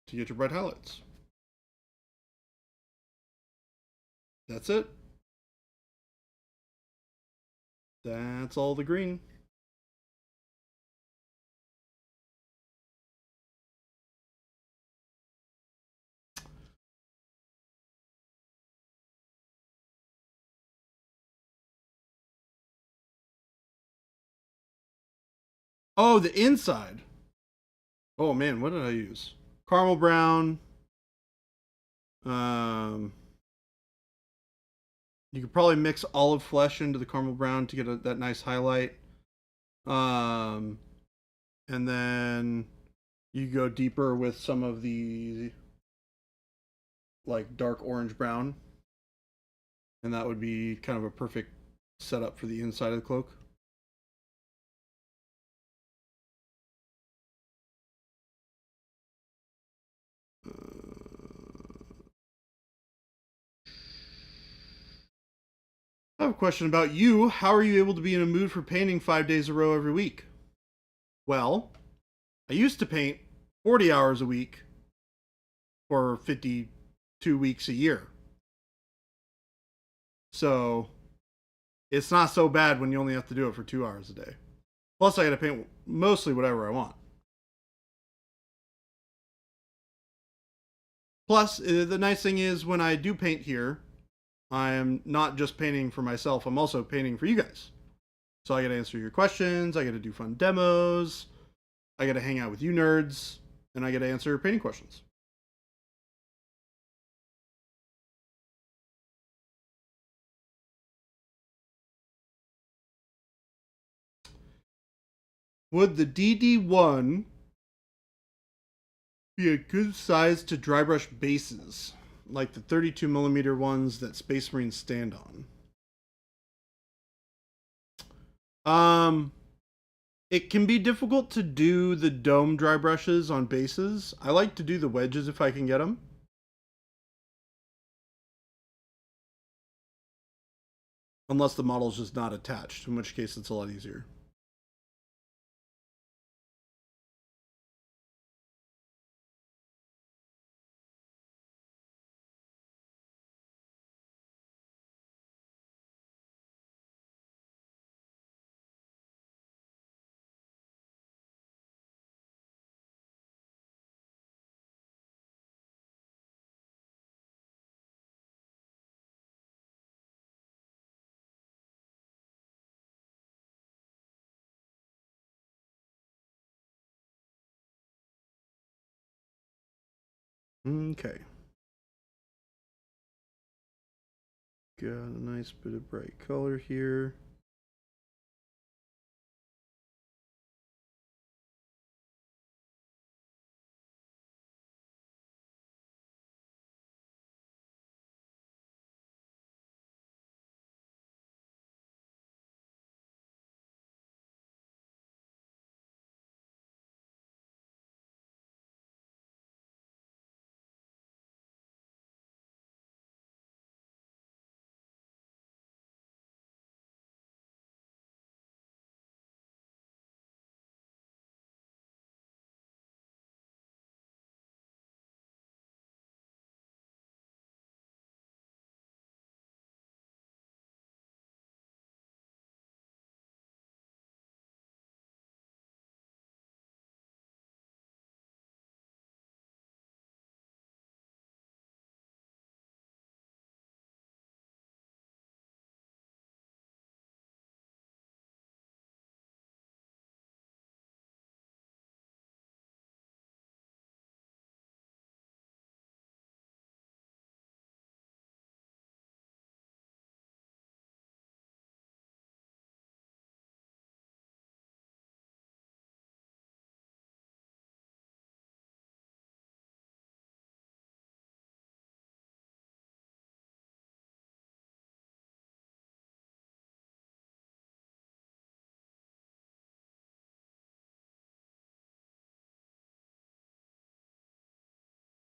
to get your bright highlights. That's it. That's all the green. Oh, the inside. Oh man, what did I use? Caramel brown. You could probably mix olive flesh into the caramel brown to get that nice highlight. And then you go deeper with some of the like dark orange brown, and that would be kind of a perfect setup for the inside of the cloak. I have a question about you. How are you able to be in a mood for painting 5 days a row every week? Well, I used to paint 40 hours a week for 52 weeks a year. So it's not so bad when you only have to do it for 2 hours a day. Plus, I got to paint mostly whatever I want. Plus, the nice thing is when I do paint here, I am not just painting for myself, I'm also painting for you guys. So I get to answer your questions, I get to do fun demos, I get to hang out with you nerds, and I get to answer painting questions. Would the DD1 be a good size to dry brush bases, like the 32mm ones that Space Marines stand on? It can be difficult to do the dome dry brushes on bases. I like to do the wedges if I can get them. Unless the model's just not attached, in which case it's a lot easier. Okay. Got a nice bit of bright color here.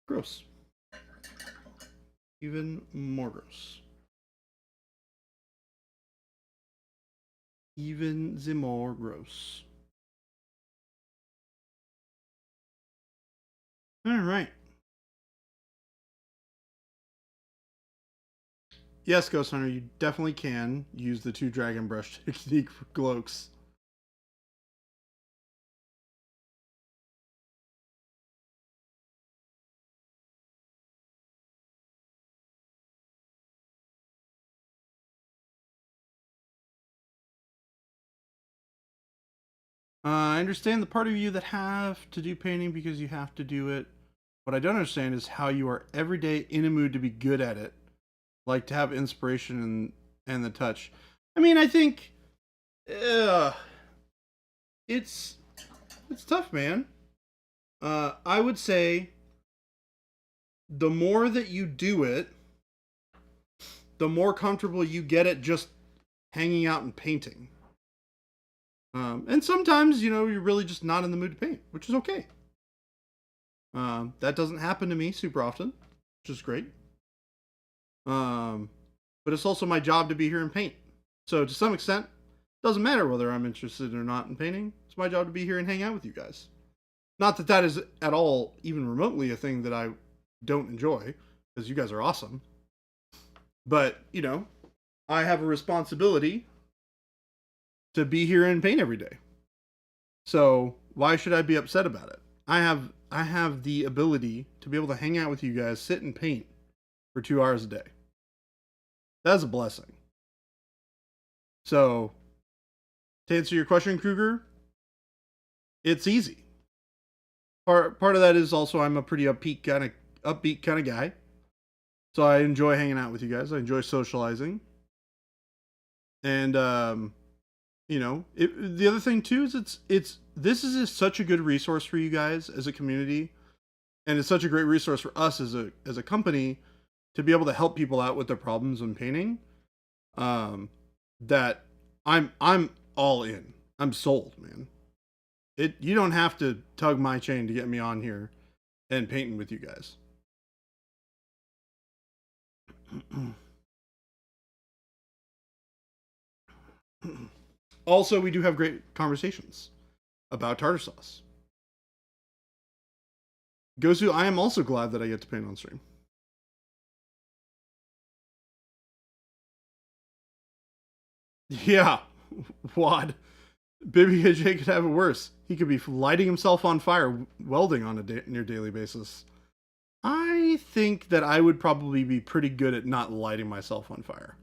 Gross. Even more gross. Even the more gross. All right. yes, Ghost Hunter, you definitely can use the 2 dragon brush technique for cloaks. I understand the part of you that have to do painting because you have to do it. What I don't understand is how you are every day in a mood to be good at it, like to have inspiration and the touch. I mean, I think it's tough, man. I would say the more that you do it, the more comfortable you get at just hanging out and painting. And sometimes, you're really just not in the mood to paint, which is okay. That doesn't happen to me super often, which is great. But it's also my job to be here and paint. So to some extent, it doesn't matter whether I'm interested or not in painting. It's my job to be here and hang out with you guys. Not that that is at all even remotely a thing that I don't enjoy, because you guys are awesome. But, I have a responsibility to be here and paint every day. So why should I be upset about it? I have the ability to be able to hang out with you guys, sit and paint for 2 hours a day. That's a blessing. So to answer your question, Kruger, it's easy. Part of that is also I'm a pretty upbeat kind of guy. So I enjoy hanging out with you guys. I enjoy socializing. And the other thing too is this is such a good resource for you guys as a community, and it's such a great resource for us as a company to be able to help people out with their problems in painting. That I'm all in. I'm sold, man. You don't have to tug my chain to get me on here and painting with you guys. Also, we do have great conversations about tartar sauce. Gosu, I am also glad that I get to paint on stream. Yeah, Wad. Baby AJ could have it worse. He could be lighting himself on fire welding on a near daily basis. I think that I would probably be pretty good at not lighting myself on fire.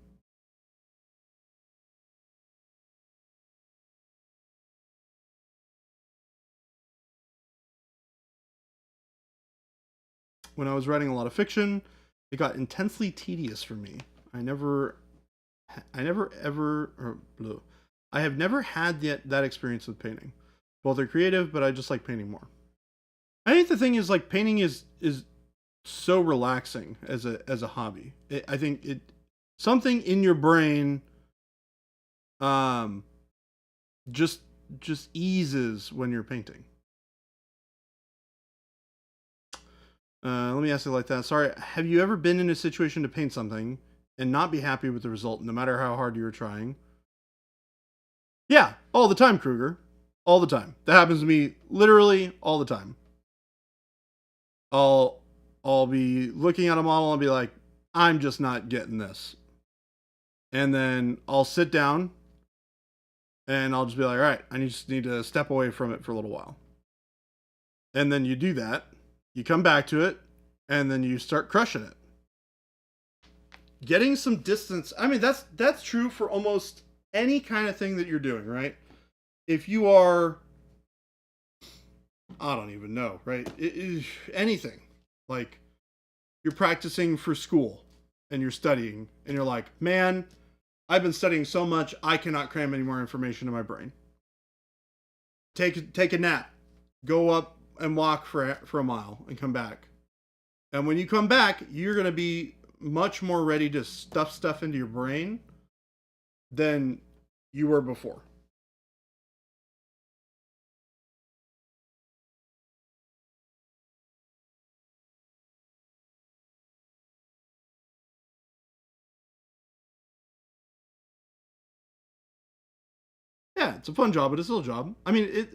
When I was writing a lot of fiction, it got intensely tedious for me. I have never had that experience with painting. Both are creative, but I just like painting more. I think the thing is, like, painting is so relaxing as a hobby. I think something in your brain just eases when you're painting. Let me ask it like that. Sorry, have you ever been in a situation to paint something and not be happy with the result, no matter how hard you were trying? Yeah, all the time, Kruger. All the time. That happens to me literally all the time. I'll be looking at a model and be like, I'm just not getting this. And then I'll sit down and I'll just be like, all right, I just need to step away from it for a little while. And then you do that. You come back to it, and then you start crushing it. Getting some distance. I mean, that's true for almost any kind of thing that you're doing, right? If you are, I don't even know, right? Anything. Like, you're practicing for school, and you're studying, and you're like, man, I've been studying so much, I cannot cram any more information in my brain. Take a nap. Go up and walk for a mile and come back. And when you come back, you're going to be much more ready to stuff stuff into your brain than you were before. Yeah, it's a fun job, but it's still a job. I mean,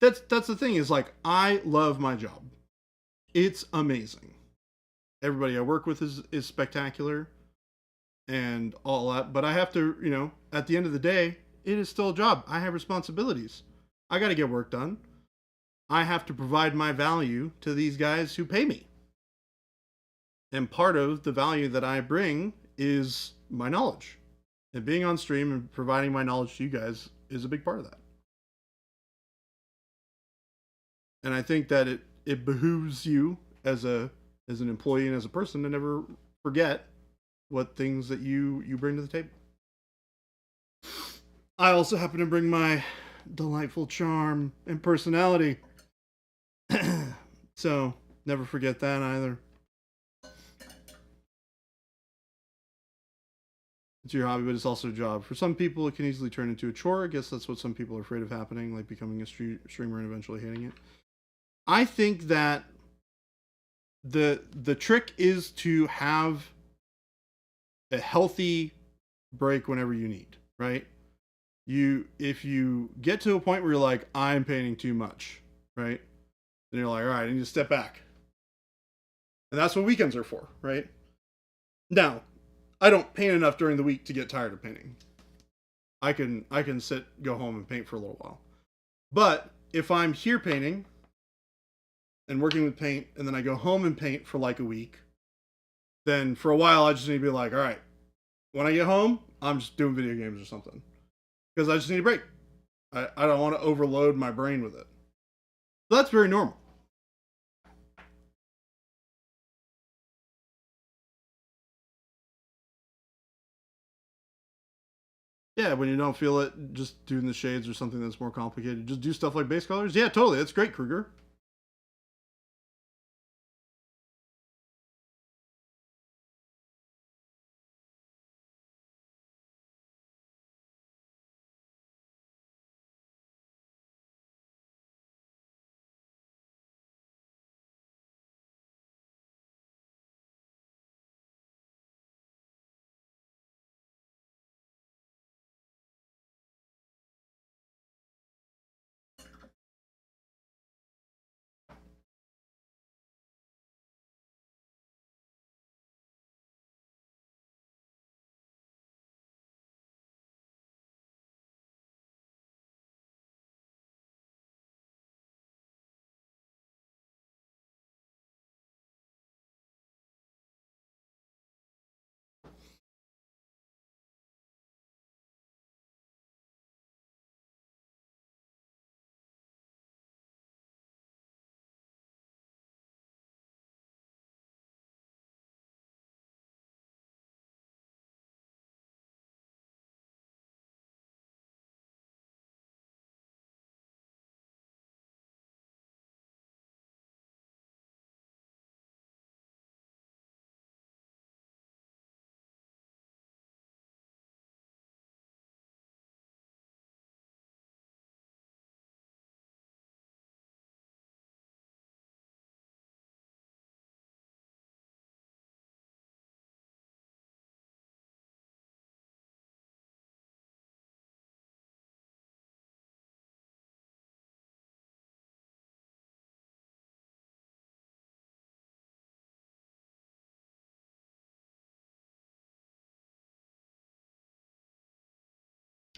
that's the thing is, like, I love my job. It's amazing. Everybody I work with is spectacular. and all that. But I have to, you know, at the end of the day, it is still a job. I have responsibilities. I got to get work done. I have to provide my value to these guys who pay me. And part of the value that I bring is my knowledge. And being on stream and providing my knowledge to you guys is a big part of that. And I think that it behooves you as an employee and as a person to never forget what things that you bring to the table. I also happen to bring my delightful charm and personality. So never forget that either. It's your hobby, but it's also a job. For some people, it can easily turn into a chore. I guess that's what some people are afraid of happening, like becoming a streamer and eventually hating it. I think that the trick is to have a healthy break whenever you need, right? If you get to a point where you're like, I'm painting too much, right? Then you're like, all right, I need to step back. And that's what weekends are for, right? Now, I don't paint enough during the week to get tired of painting. I can go home and paint for a little while. But if I'm here painting and working with paint, and then I go home and paint for like a week, then for a while I just need to be like, all right, when I get home, I'm just doing video games or something. Because I just need a break. I don't want to overload my brain with it. So that's very normal. Yeah, when you don't feel it, just doing the shades or something that's more complicated. Just do stuff like base colors. Yeah, totally. That's great, Kruger.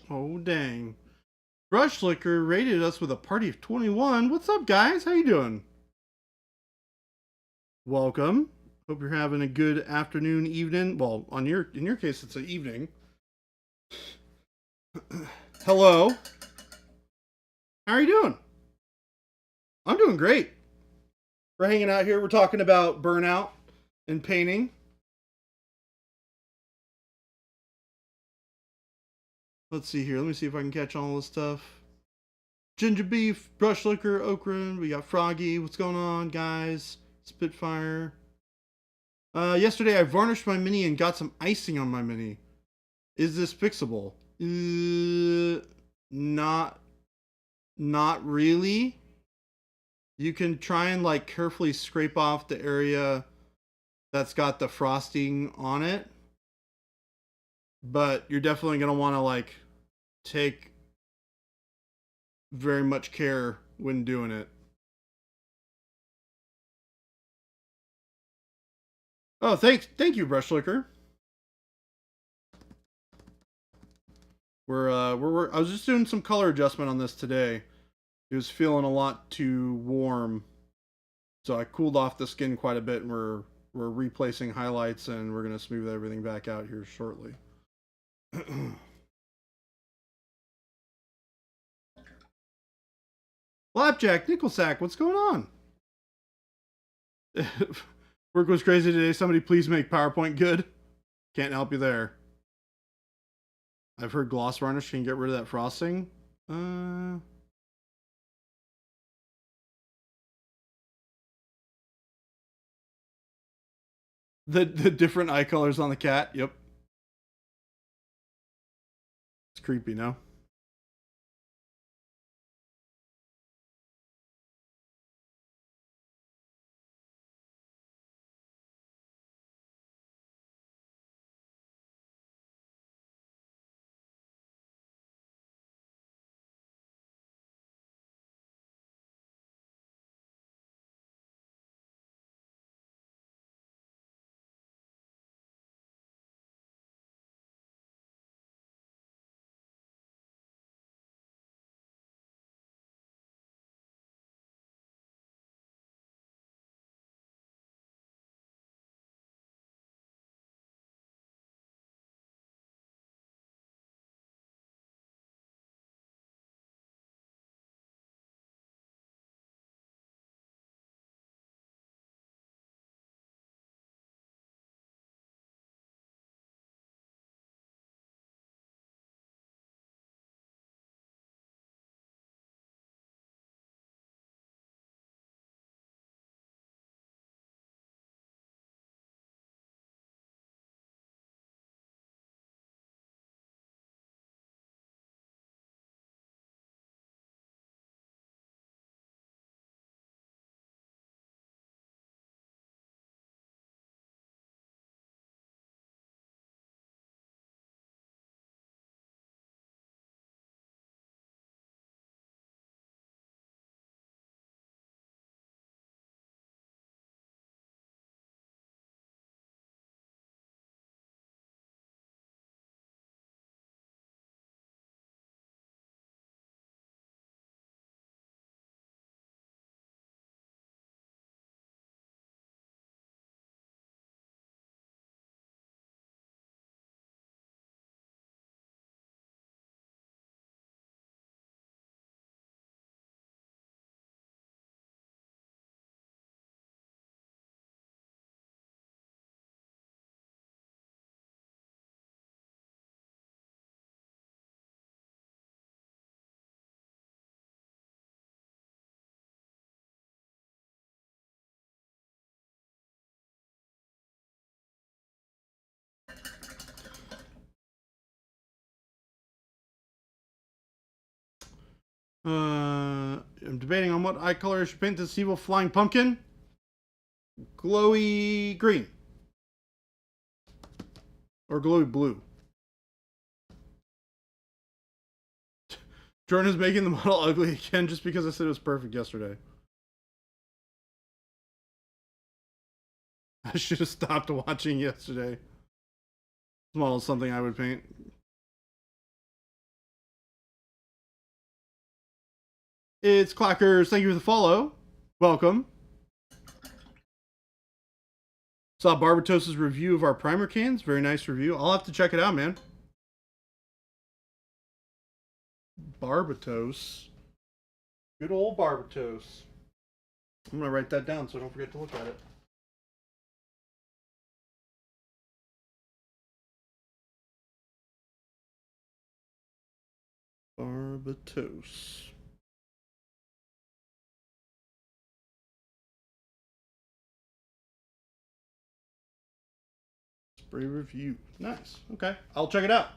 Oh, dang. Brush Liquor rated us with a party of 21. What's up, guys? How you doing? Welcome. Hope you're having a good afternoon, evening. Well, in your case, it's an evening. Hello. How are you doing? I'm doing great. We're hanging out here. We're talking about burnout and painting. Let's see here. Let me see if I can catch all this stuff. Ginger beef, brush liquor, okra. We got Froggy. What's going on, guys? Spitfire. Yesterday I varnished my mini and got some icing on my mini. Is this fixable? Not really. You can try and like carefully scrape off the area that's got the frosting on it. But you're definitely going to want to like take very much care when doing it. Oh, thank you, Brush Liquor. I was just doing some color adjustment on this today. It was feeling a lot too warm, so I cooled off the skin quite a bit, and we're replacing highlights, and we're gonna smooth everything back out here shortly. Flapjack, Nickelsack, what's going on? Work was crazy today. Somebody please make PowerPoint good. Can't help you there. I've heard gloss varnish can get rid of that frosting. The different eye colors on the cat. Yep. It's creepy, no? I'm debating on what eye color I should paint this evil flying pumpkin. Glowy green. Or glowy blue. Jordan is making the model ugly again just because I said it was perfect yesterday. I should have stopped watching yesterday. This model is something I would paint. It's Clackers. Thank you for the follow. Welcome. Saw Barbatos's review of our primer cans. Very nice review. I'll have to check it out, man. Barbatos. Good old Barbatos. I'm going to write that down so I don't forget to look at it. Barbatos. Spray review. Nice. Okay. I'll check it out.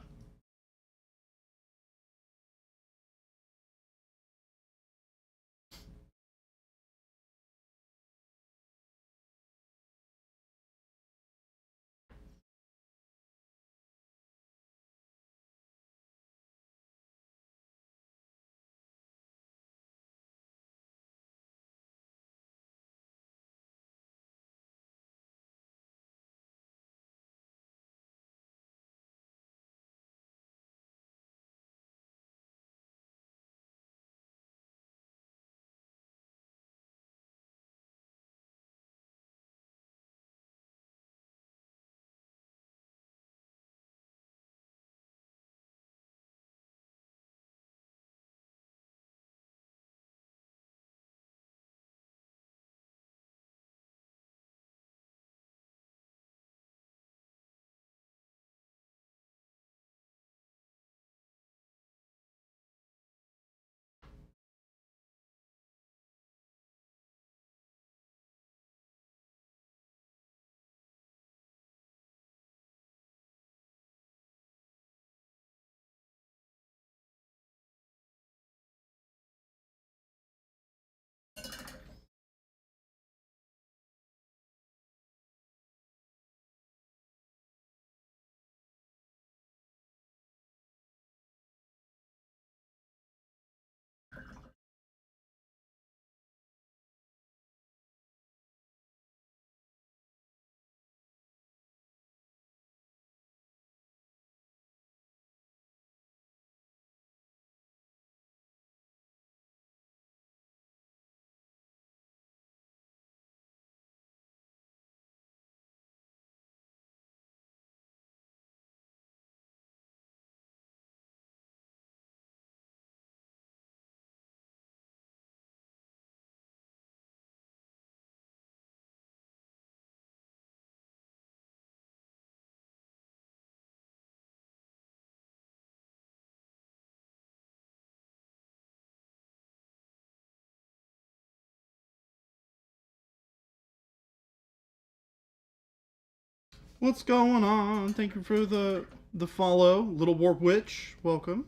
What's going on? Thank you for the follow, Little Warp Witch. Welcome.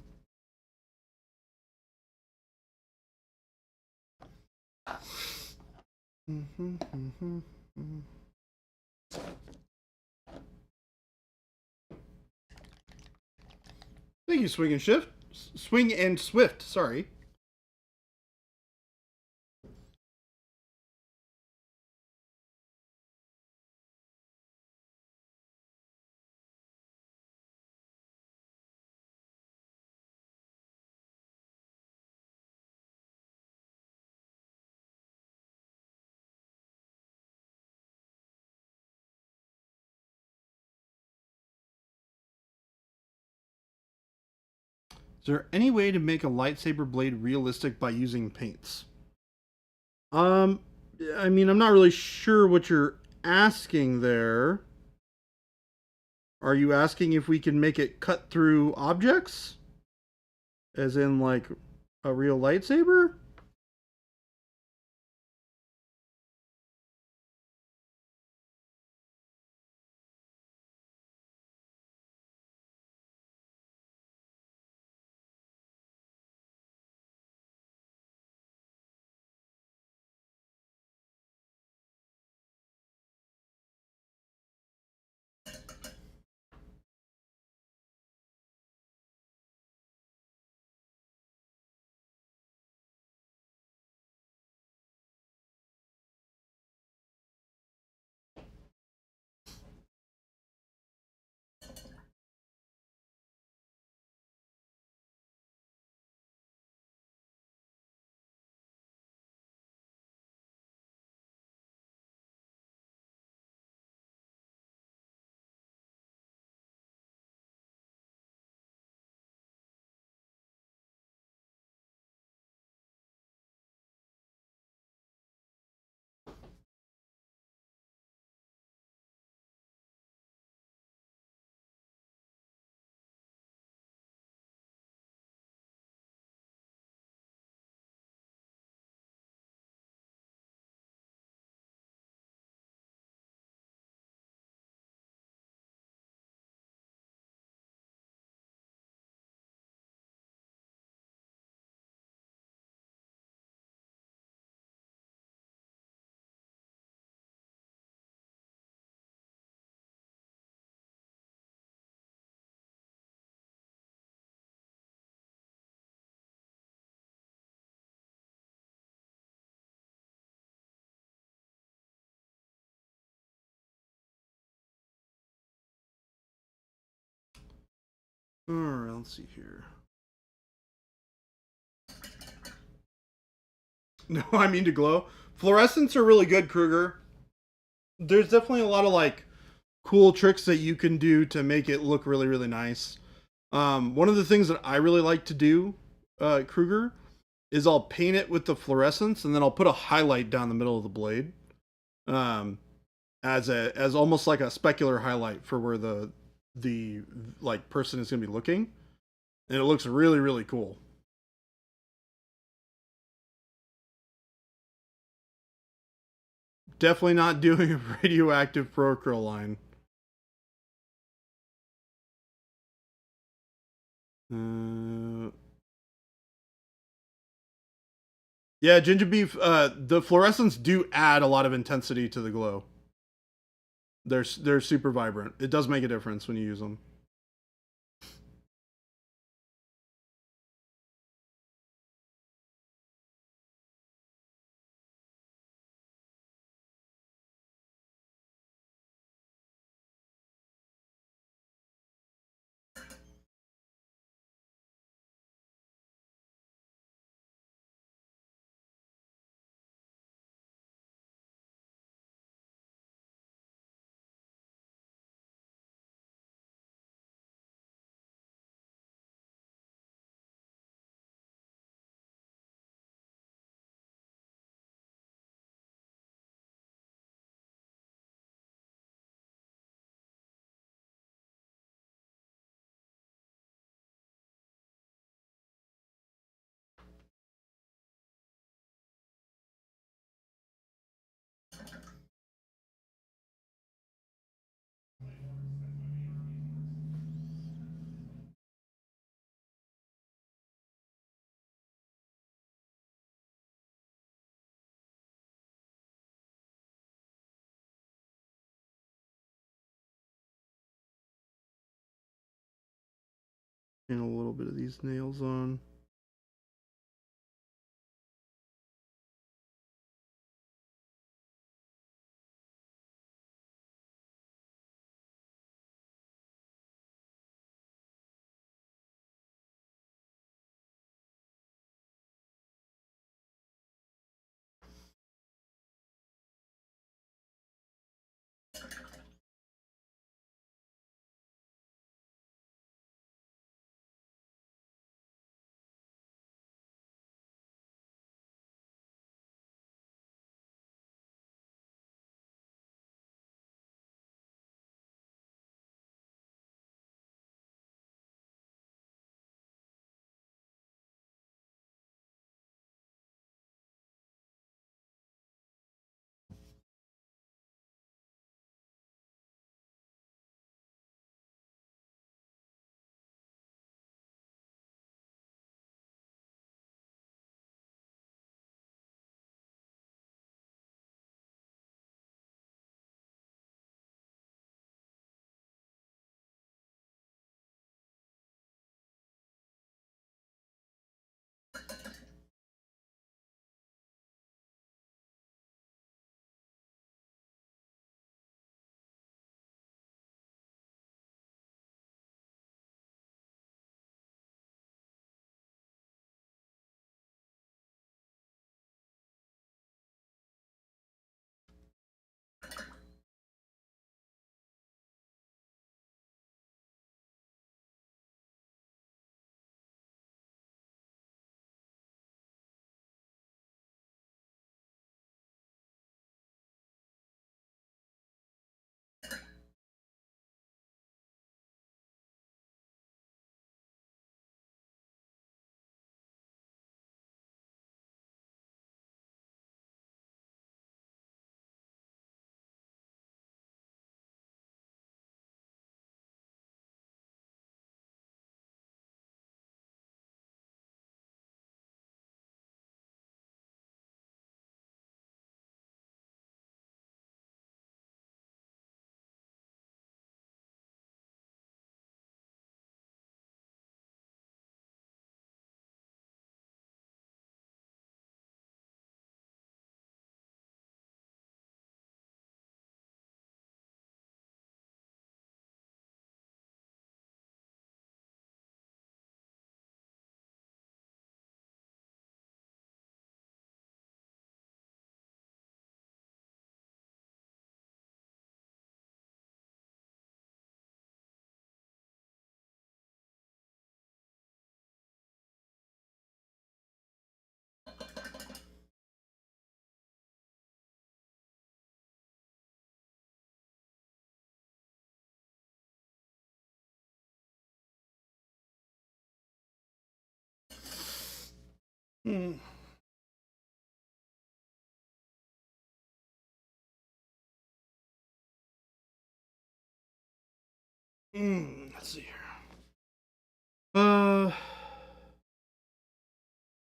Thank you, Swing and Shift. Swing and Swift. Sorry. Is there any way to make a lightsaber blade realistic by using paints? I mean, I'm not really sure what you're asking there. Are you asking if we can make it cut through objects? As in, like, a real lightsaber? Alright, let's see here. No, I mean to glow. Fluorescents are really good, Kruger. There's definitely a lot of like cool tricks that you can do to make it look really, really nice. One of the things that I really like to do, Kruger, is I'll paint it with the fluorescence and then I'll put a highlight down the middle of the blade, as almost like a specular highlight for where the like person is gonna be looking, and it looks really, really cool. Definitely not doing a radioactive procurl line. Yeah, ginger beef. The fluorescents do add a lot of intensity to the glow. They're super vibrant. It does make a difference when you use them. Paint a little bit of these nails on. Hmm. Let's see here.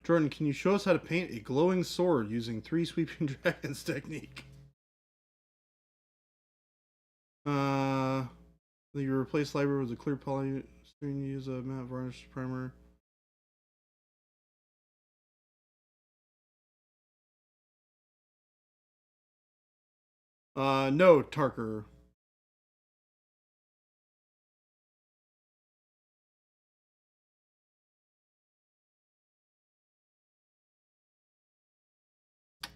Jordan, can you show us how to paint a glowing sword using 3 sweeping dragons technique? You replace library with a clear poly screen, use a matte varnish primer. No, Tarker.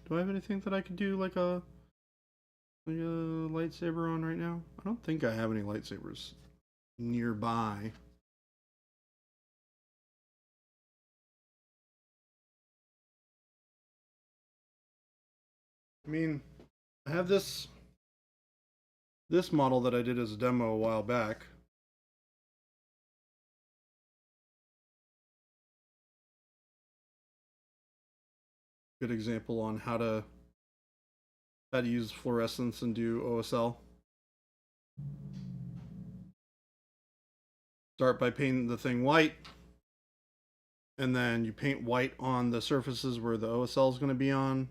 Do I have anything that I could do like a lightsaber on right now? I don't think I have any lightsabers nearby. I mean, I have this model that I did as a demo a while back. Good example on how to use fluorescence and do OSL. Start by painting the thing white, and then you paint white on the surfaces where the OSL is going to be on,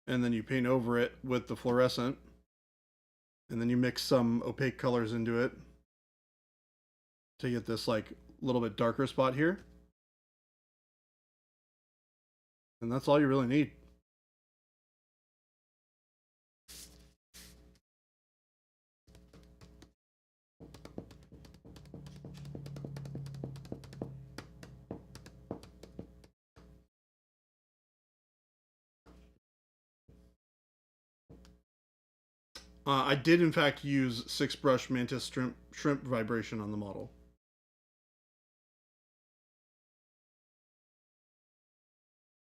and then you paint over it with the fluorescent, and then you mix some opaque colors into it to get this like little bit darker spot here. And that's all you really need. I did, in fact, use 6-brush mantis shrimp vibration on the model.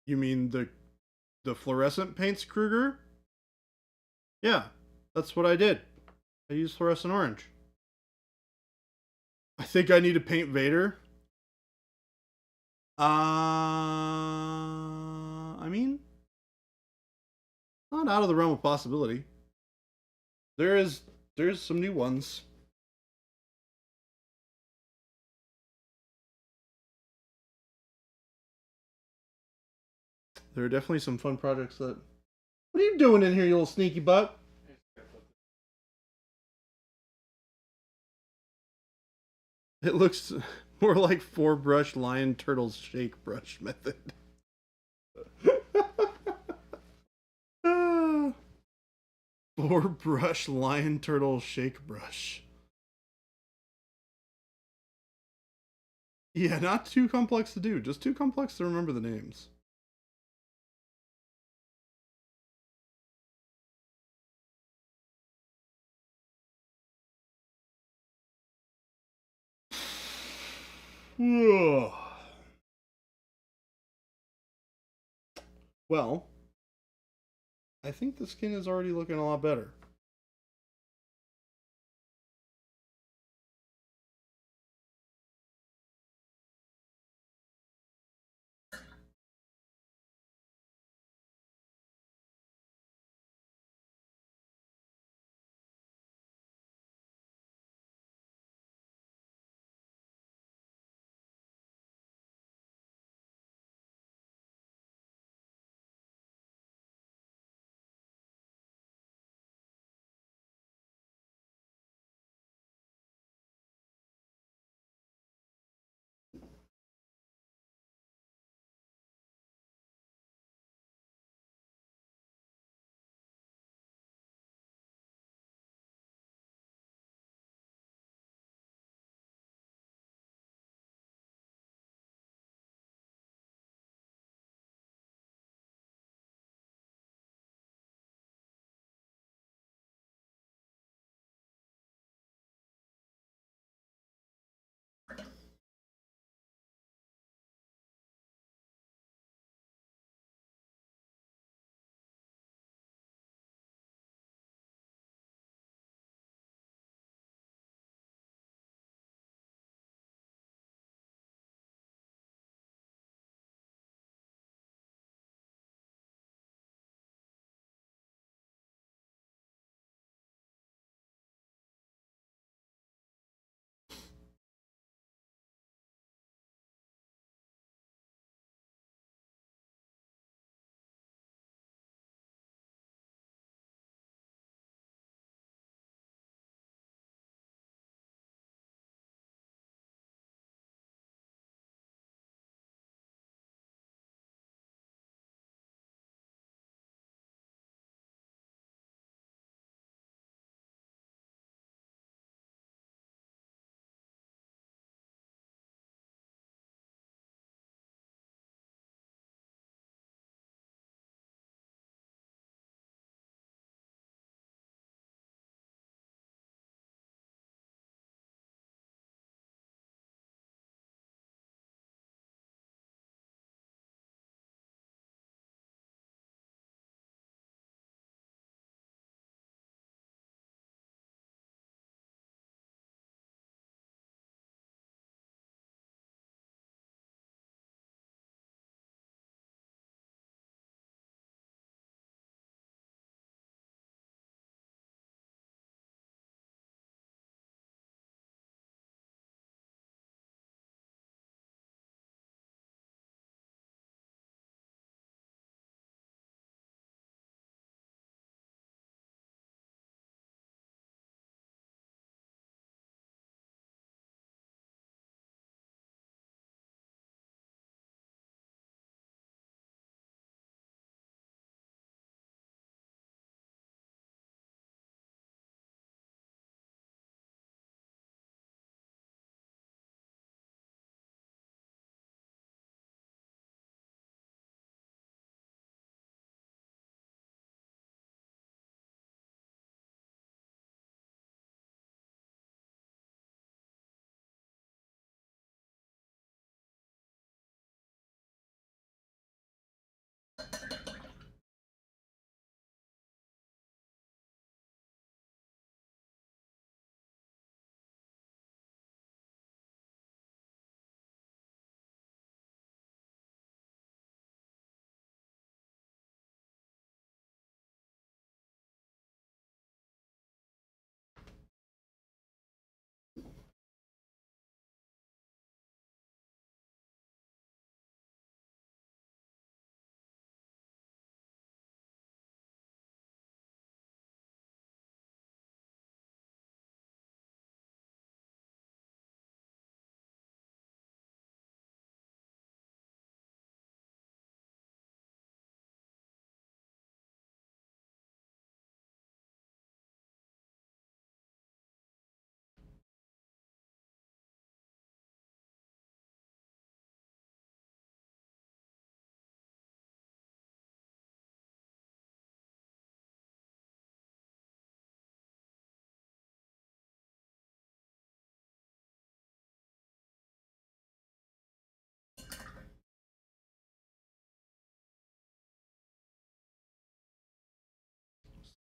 You mean the fluorescent paints, Kruger? Yeah, that's what I did. I used fluorescent orange. I think I need to paint Vader. I mean, not out of the realm of possibility. There's some new ones. There are definitely some fun projects that. What are you doing in here, you little sneaky butt? It looks more like 4-brush lion turtles shake brush method. 4-brush lion turtle shake brush. Yeah, not too complex to do, just too complex to remember the names. Well, I think the skin is already looking a lot better.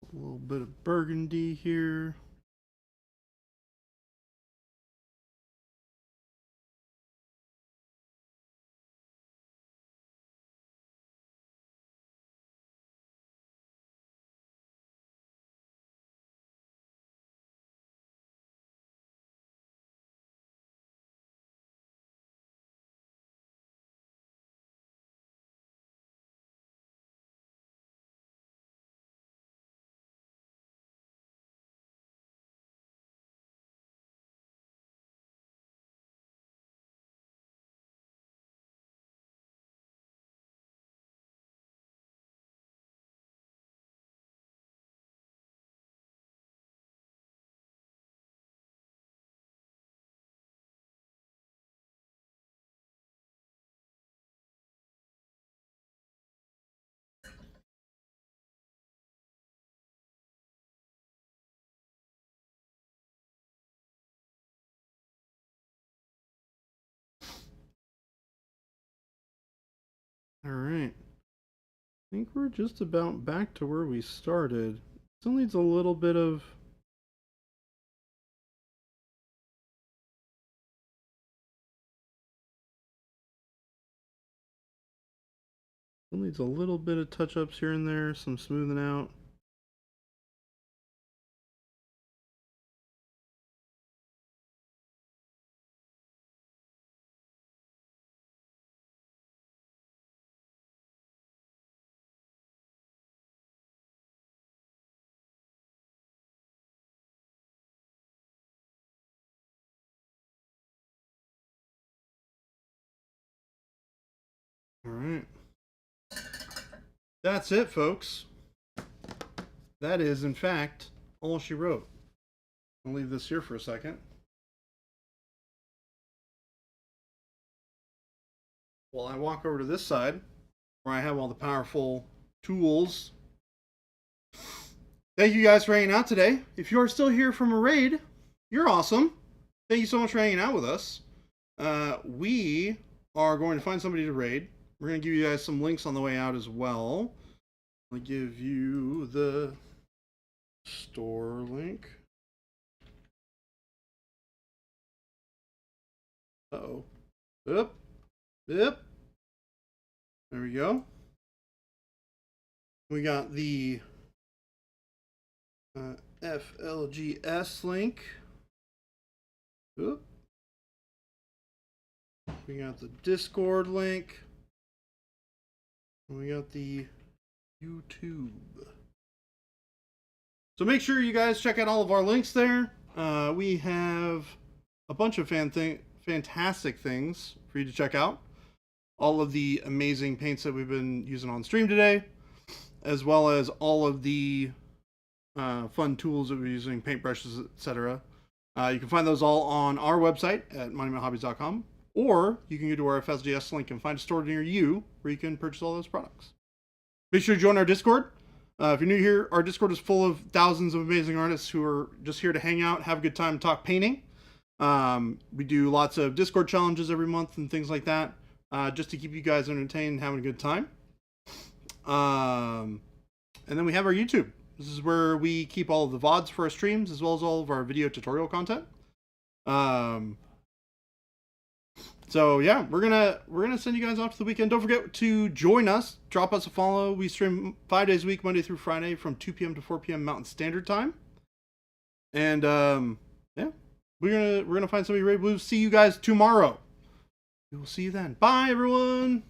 A little bit of burgundy here. All right. I think we're just about back to where we started. Still needs a little bit of touch-ups here and there, some smoothing out. All right. That's it, folks. That is, in fact, all she wrote. I'll leave this here for a second. While I walk over to this side, where I have all the powerful tools. Thank you guys for hanging out today. If you are still here from a raid, you're awesome. Thank you so much for hanging out with us. We are going to find somebody to raid. We're going to give you guys some links on the way out as well. I'll give you the store link. Uh-oh. Yep. Yep. There we go. We got the FLGS link. Oop. We got the Discord link. We got the YouTube. So make sure you guys check out all of our links there. We have a bunch of fantastic things for you to check out. All of the amazing paints that we've been using on stream today, as well as all of the fun tools that we're using, paintbrushes, etc. You can find those all on our website at monumenthobbies.com, or you can go to our FSGS link and find a store near you where you can purchase all those products. Make sure to join our Discord. If you're new here, our Discord is full of thousands of amazing artists who are just here to hang out, have a good time, talk painting. We do lots of Discord challenges every month and things like that, just to keep you guys entertained and having a good time. And then we have our YouTube. This is where we keep all of the VODs for our streams, as well as all of our video tutorial content. So yeah, we're gonna send you guys off to the weekend. Don't forget to join us. Drop us a follow. We stream 5 days a week, Monday through Friday, from 2 p.m. to 4 p.m. Mountain Standard Time. And yeah, we're gonna find somebody raid. We'll see you guys tomorrow. We will see you then. Bye, everyone.